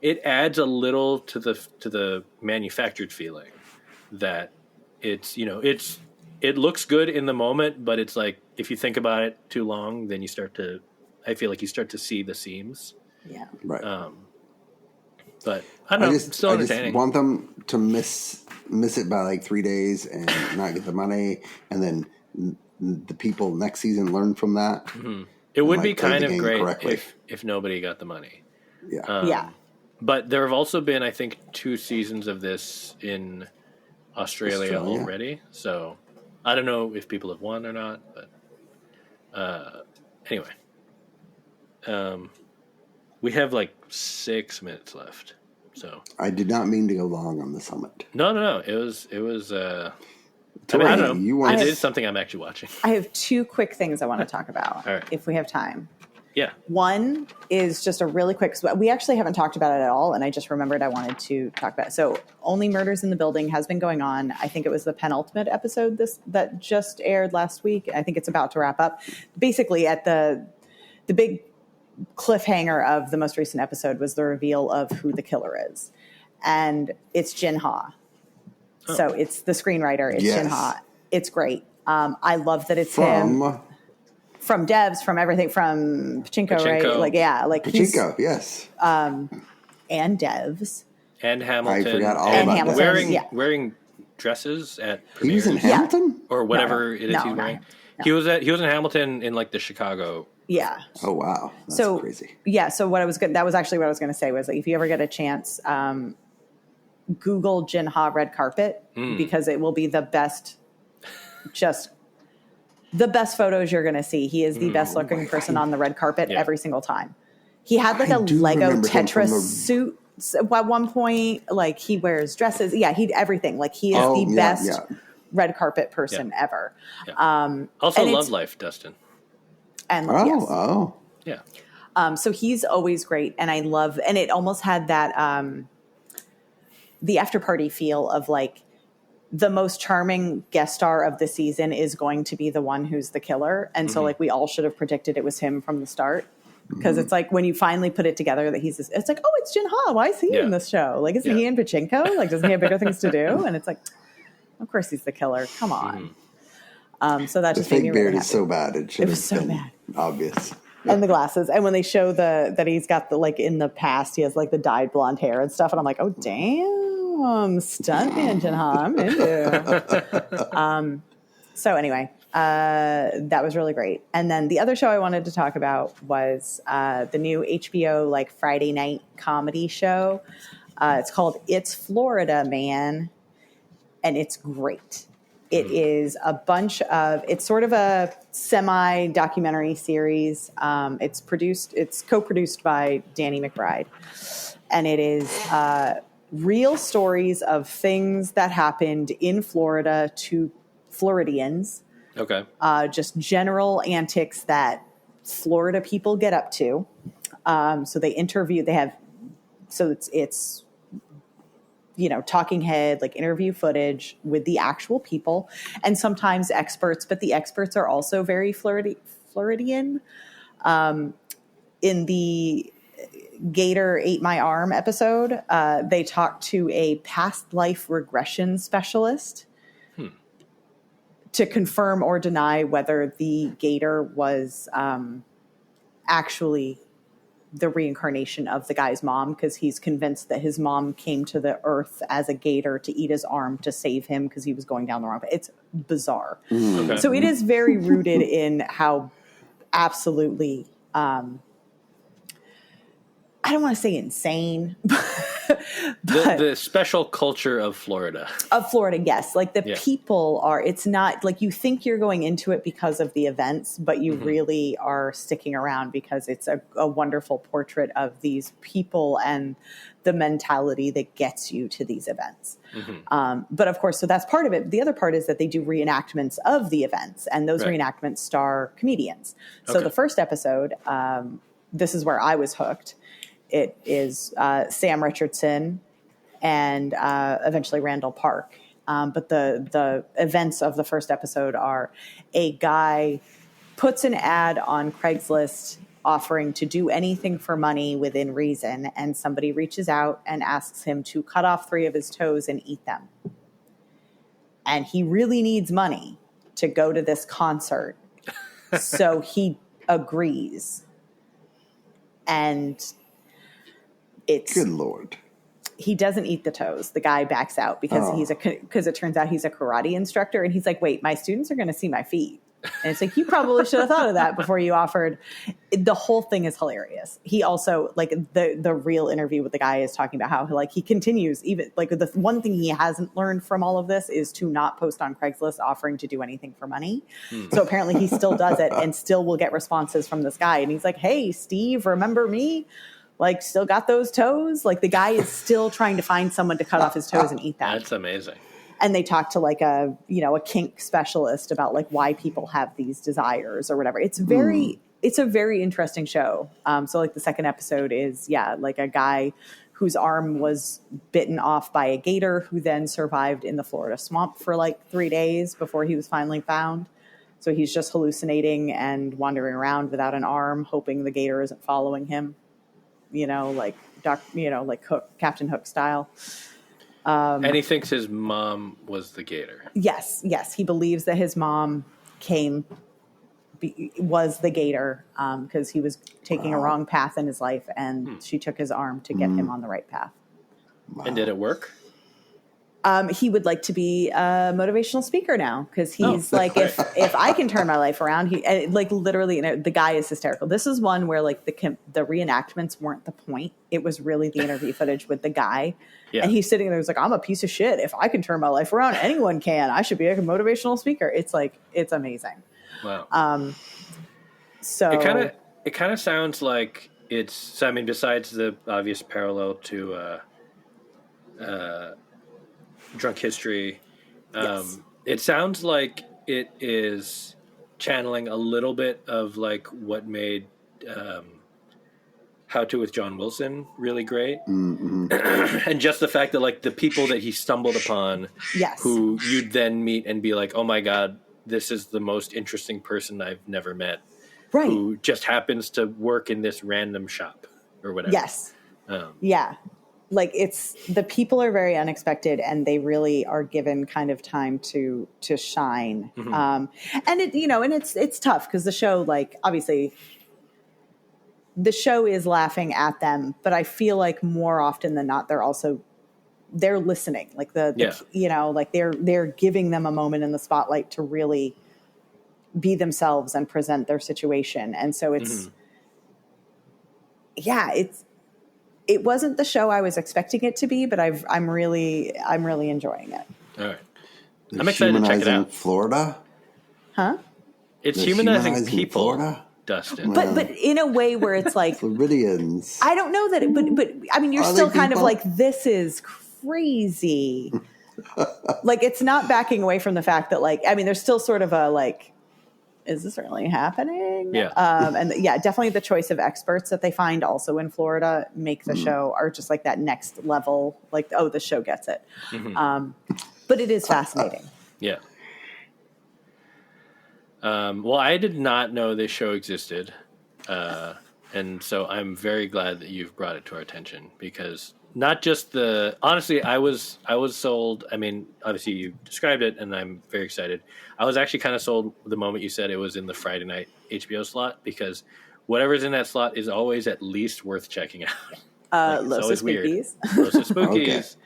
it adds a little to the manufactured feeling that it's, it looks good in the moment, but it's like, if you think about it too long, then I feel like you start to see the seams. Yeah. Right. But I don't know, it's still entertaining. I just want them to miss it by like 3 days and not get the money. And then the people next season learn from that. Mm-hmm. It would be kind of great if nobody got the money. Yeah. But there have also been, I think, 2 seasons of this in Australia already. So I don't know if people have won or not, but Anyway, we have like 6 minutes left. So I did not mean to go long on the summit. No. It was. I Tori, don't know. it is something I'm actually watching. I have 2 quick things I want to talk about, All right. if we have time. Yeah. One is just a really quick. We actually haven't talked about it at all, and I just remembered I wanted to talk about it. So, Only Murders in the Building has been going on. I think it was the penultimate episode that just aired last week. I think it's about to wrap up. Basically, at the big cliffhanger of the most recent episode was the reveal of who the killer is, and it's Jin Ha. Oh. So it's the screenwriter. It's Jin Ha. It's great. I love that it's him. From Devs, from everything, from Pachinko, right? Like, yeah, like Pachinko, yes. And Devs. And Hamilton. I forgot all about that. Wearing dresses at premieres. He was in Hamilton? Or whatever it is he's wearing. No. He was in Hamilton in like the Chicago. Yeah. Oh, wow. That's crazy. Yeah, so that was actually what I was going to say was like, if you ever get a chance, Google Jin Ha red carpet because it will be the best, the best photos you're going to see. He is the best looking person on the red carpet every single time. He had like a Lego Tetris suit at one point. Like he wears dresses. Yeah, everything. Like he is the best red carpet person ever. Yeah. Also Love Life, Dustin. And yeah. So he's always great. And I love, and it almost had that, the after party feel of like, the most charming guest star of the season is going to be the one who's the killer. And so like we all should have predicted it was him from the start. Because it's like when you finally put it together that it's like, oh, it's Jin Ha. Why is he in this show? Like, isn't he in Pachinko? Like, doesn't he have bigger things to do? And it's like, of course he's the killer. Come on. So that just made me really happy. The fake beard is so bad. It was so bad. Obvious. And the glasses. And when they show that he's got the, like in the past, he has like the dyed blonde hair and stuff. And I'm like, oh, damn. Stuntman Jin Ha, I'm into. So anyway, that was really great. And then the other show I wanted to talk about was the new HBO like Friday night comedy show. It's called It's Florida, Man, and it's great. It is it's sort of a semi-documentary series. It's co-produced by Danny McBride, and it is real stories of things that happened in Florida to Floridians. Okay. Just general antics that Florida people get up to. So it's talking head, like interview footage with the actual people and sometimes experts, but the experts are also very Floridian. In the Gator Ate My Arm episode, they talked to a past life regression specialist to confirm or deny whether the gator was actually the reincarnation of the guy's mom, because he's convinced that his mom came to the earth as a gator to eat his arm to save him because he was going down the wrong path. It's bizarre. Okay. So it is very rooted in how absolutely I don't want to say insane, but the special culture of Florida. Of Florida, yes. Like the people it's not like you think you're going into it because of the events, but you really are sticking around because it's a wonderful portrait of these people and the mentality that gets you to these events. But of course, so that's part of it. The other part is that they do reenactments of the events, and those reenactments star comedians. So the first episode, this is where I was hooked. It is Sam Richardson and eventually Randall Park. But the events of the first episode are a guy puts an ad on Craigslist offering to do anything for money within reason, and somebody reaches out and asks him to cut off 3 of his toes and eat them. And he really needs money to go to this concert. So he agrees. And it's good Lord. He doesn't eat the toes. The guy backs out because because it turns out he's a karate instructor, and he's like, "Wait, my students are going to see my feet. And it's like, you probably should have thought of that before you offered. The whole thing is hilarious. He also, like, the real interview with the guy is talking about how, like, he continues, even, like, the one thing he hasn't learned from all of this is to not post on Craigslist offering to do anything for money. So apparently he still does it and still will get responses from this guy. And he's like, hey, Steve, remember me? Like, still got those toes? Like, the guy is still trying to find someone to cut off his toes and eat them. That's amazing. And they talk to like a kink specialist about like why people have these desires or whatever. It's a very interesting show. So like the second episode is, like a guy whose arm was bitten off by a gator who then survived in the Florida swamp for like 3 days before he was finally found. So he's just hallucinating and wandering around without an arm, hoping the gator isn't following him, like Hook, Captain Hook style. And he thinks his mom was the gator. Yes. He believes that his mom was the gator because he was taking a wrong path in his life, and she took his arm to get him on the right path. Wow. And did it work? He would like to be a motivational speaker now because he's like, if I can turn my life around, literally, the guy is hysterical. This is one where like the reenactments weren't the point. It was really the interview footage with the guy. Yeah. And he's sitting there, he's like, I'm a piece of shit. If I can turn my life around, anyone can. I should be a motivational speaker. It's like, it's amazing. Wow. So it kind of sounds like it's, I mean, besides the obvious parallel to, Drunk History, yes. It sounds like it is channeling a little bit of like what made How to with John Wilson really great. Mm-hmm. And just the fact that like the people that he stumbled upon, yes. who you'd then meet and be like, oh my God, this is the most interesting person I've never met. Right. Who just happens to work in this random shop or whatever. Yes. Yeah. Like it's, the people are very unexpected and they really are given kind of time to shine. Mm-hmm. And it, and it's tough because the show, like obviously the show is laughing at them, but I feel like more often than not, they're listening. Like like they're giving them a moment in the spotlight to really be themselves and present their situation. And so it's, it wasn't the show I was expecting it to be, but I'm really enjoying it. All right. I'm excited to check it out. Florida? Huh? It's humanizing people, Florida? Dustin. But in a way where it's like Floridians. I don't know that but I mean you're still kind of like, this is crazy. Like it's not backing away from the fact that like, I mean there's still sort of a like, is this really happening? Yeah. Definitely the choice of experts that they find also in Florida make the show are just like that next level, like, oh, the show gets it. Mm-hmm. But it is fascinating. Yeah. Well, I did not know this show existed. And so I'm very glad that you've brought it to our attention because not just honestly, I was sold. I mean, obviously you described it and I'm very excited. I was actually kind of sold the moment you said it was in the Friday night HBO slot because whatever's in that slot is always at least worth checking out. Los Spookies. Los Spookies.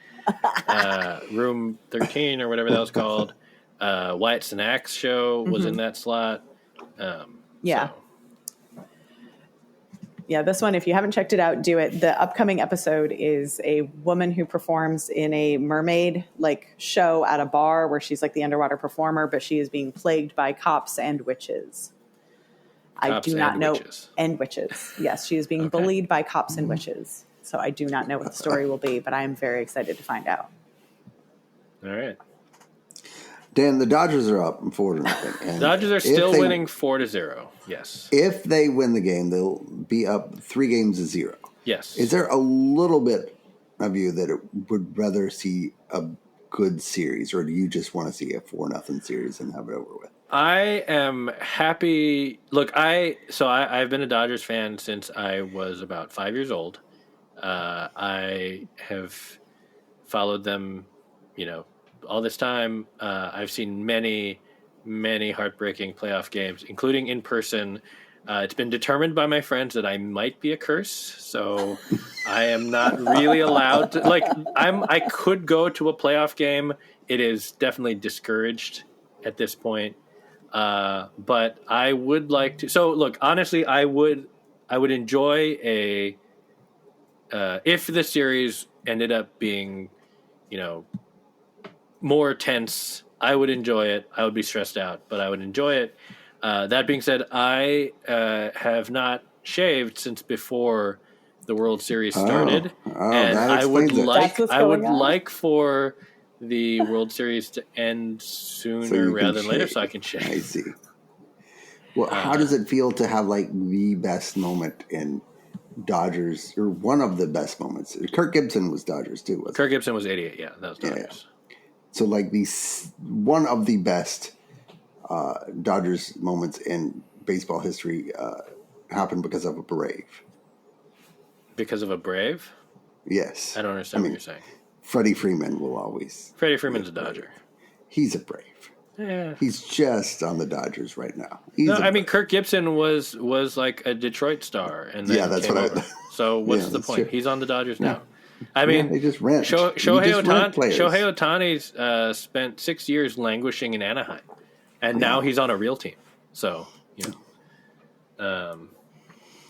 Room 13 or whatever that was called. Wyatt Cenac's show was in that slot. Yeah. So. Yeah, this one, if you haven't checked it out, do it. The upcoming episode is a woman who performs in a mermaid like show at a bar where she's like the underwater performer, but she is being plagued by cops and witches. I do not know. Witches. And witches. Yes, she is being bullied by cops and witches. So I do not know what the story will be, but I am very excited to find out. All right. Dan, the Dodgers are up 4-0. Dodgers are still winning 4-0. Yes. If they win the game, they'll be up 3-0. Yes. Is there a little bit of you that would rather see a good series, or do you just want to see a 4-0 series and have it over with? I am happy. Look, I've been a Dodgers fan since I was about 5 years old. I have followed them, all this time. I've seen many, many heartbreaking playoff games, including in person. It's been determined by my friends that I might be a curse, so I am not really allowed to. I could go to a playoff game. It is definitely discouraged at this point. But I would like to. So look, honestly, I would enjoy if the series ended up being, more tense. I would enjoy it. I would be stressed out, but I would enjoy it. That being said, I have not shaved since before the World Series started, and that explains I would like for the World Series to end sooner rather than later, so I can shave. I see. Well, how does it feel to have like the best moment in Dodgers, or one of the best moments? Kirk Gibson was Dodgers too, wasn't Kirk Gibson was 88. Yeah, that was Dodgers. Yeah. So like one of the best Dodgers moments in baseball history happened because of a Brave. Because of a Brave? Yes. I don't understand what you're saying. Freddie Freeman will always. Freddie Freeman's a Dodger. He's a Brave. Yeah. He's just on the Dodgers right now. Kirk Gibson was like a Detroit star, and then that's came what over. So what's the point? True. He's on the Dodgers now. They just rent. Shohei Ohtani's spent 6 years languishing in Anaheim, and now he's on a real team. So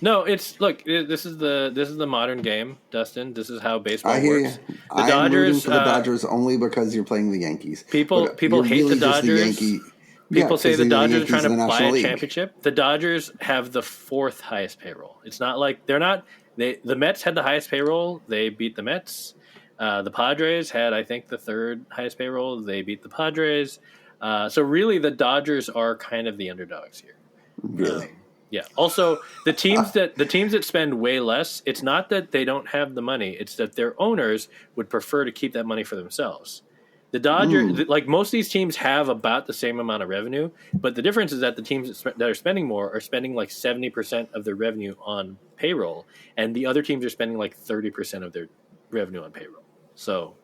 no, this is the modern game, Dustin. This is how baseball works. I hear you. I'm rooting for the Dodgers only because you're playing the Yankees. People hate the Dodgers. People say the Dodgers are trying to buy a championship. The Dodgers have the fourth highest payroll. It's not like they're not. The Mets had the highest payroll. They beat the Mets. The Padres had, I think, the third highest payroll. They beat the Padres. So really, the Dodgers are kind of the underdogs here. Really? Yeah. Also, the teams that spend way less, it's not that they don't have the money. It's that their owners would prefer to keep that money for themselves. The Dodgers, like most of these teams, have about the same amount of revenue, but the difference is that the teams that are spending more are spending like 70% of their revenue on payroll, and the other teams are spending like 30% of their revenue on payroll. So,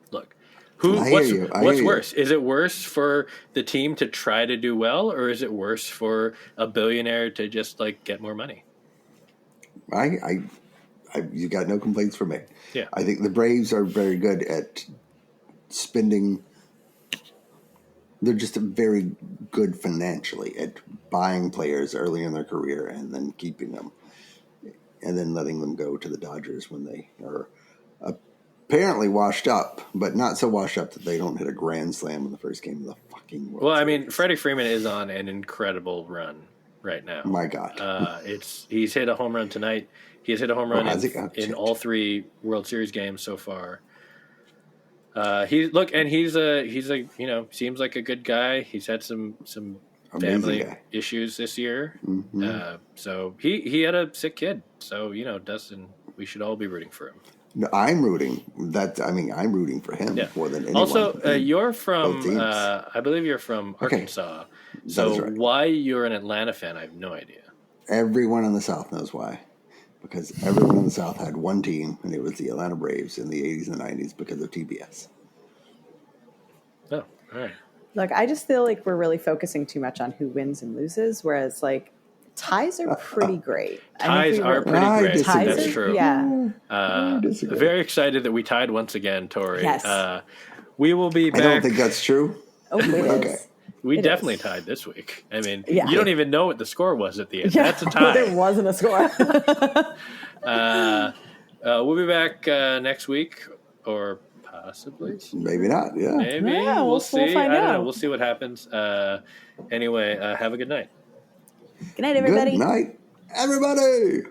look, what's worse? Is it worse for the team to try to do well, or is it worse for a billionaire to just like get more money? You got no complaints from me. Yeah, I think the Braves are very good at spending. They're just very good financially at buying players early in their career and then keeping them, and then letting them go to the Dodgers when they are apparently washed up, but not so washed up that they don't hit a grand slam in the first game of the fucking World Series. Freddie Freeman is on an incredible run right now. My God. He's hit a home run tonight. He's hit a home run in all three World Series games so far. He's seems like a good guy. He's had some family issues this year. Mm-hmm. So he had a sick kid. So, Dustin, we should all be rooting for him. No, I'm rooting. I'm rooting for him more than anyone. Also, you're from, I believe you're from Arkansas. Okay. So right. Why you're an Atlanta fan, I have no idea. Everyone in the South knows why. Because everyone in the South had one team, and it was the Atlanta Braves in the 80s and 90s because of TBS. Oh, all right. Look, I just feel like we're really focusing too much on who wins and loses, whereas, like, ties are pretty great. Ties are pretty great. That's true. Yeah. Very excited that we tied once again, Tori. Yes. We will be back. I don't think that's true. Oh, it Okay. is. We It definitely is. tied this week. I mean, you don't even know what the score was at the end. Yeah, That's a tie. there wasn't a score. We'll be back next week, or possibly. Maybe not, yeah. Maybe. Yeah, we'll see. we'll find I don't know. out. We'll see what happens. Anyway, have a good night. Good night, everybody. Good night, everybody.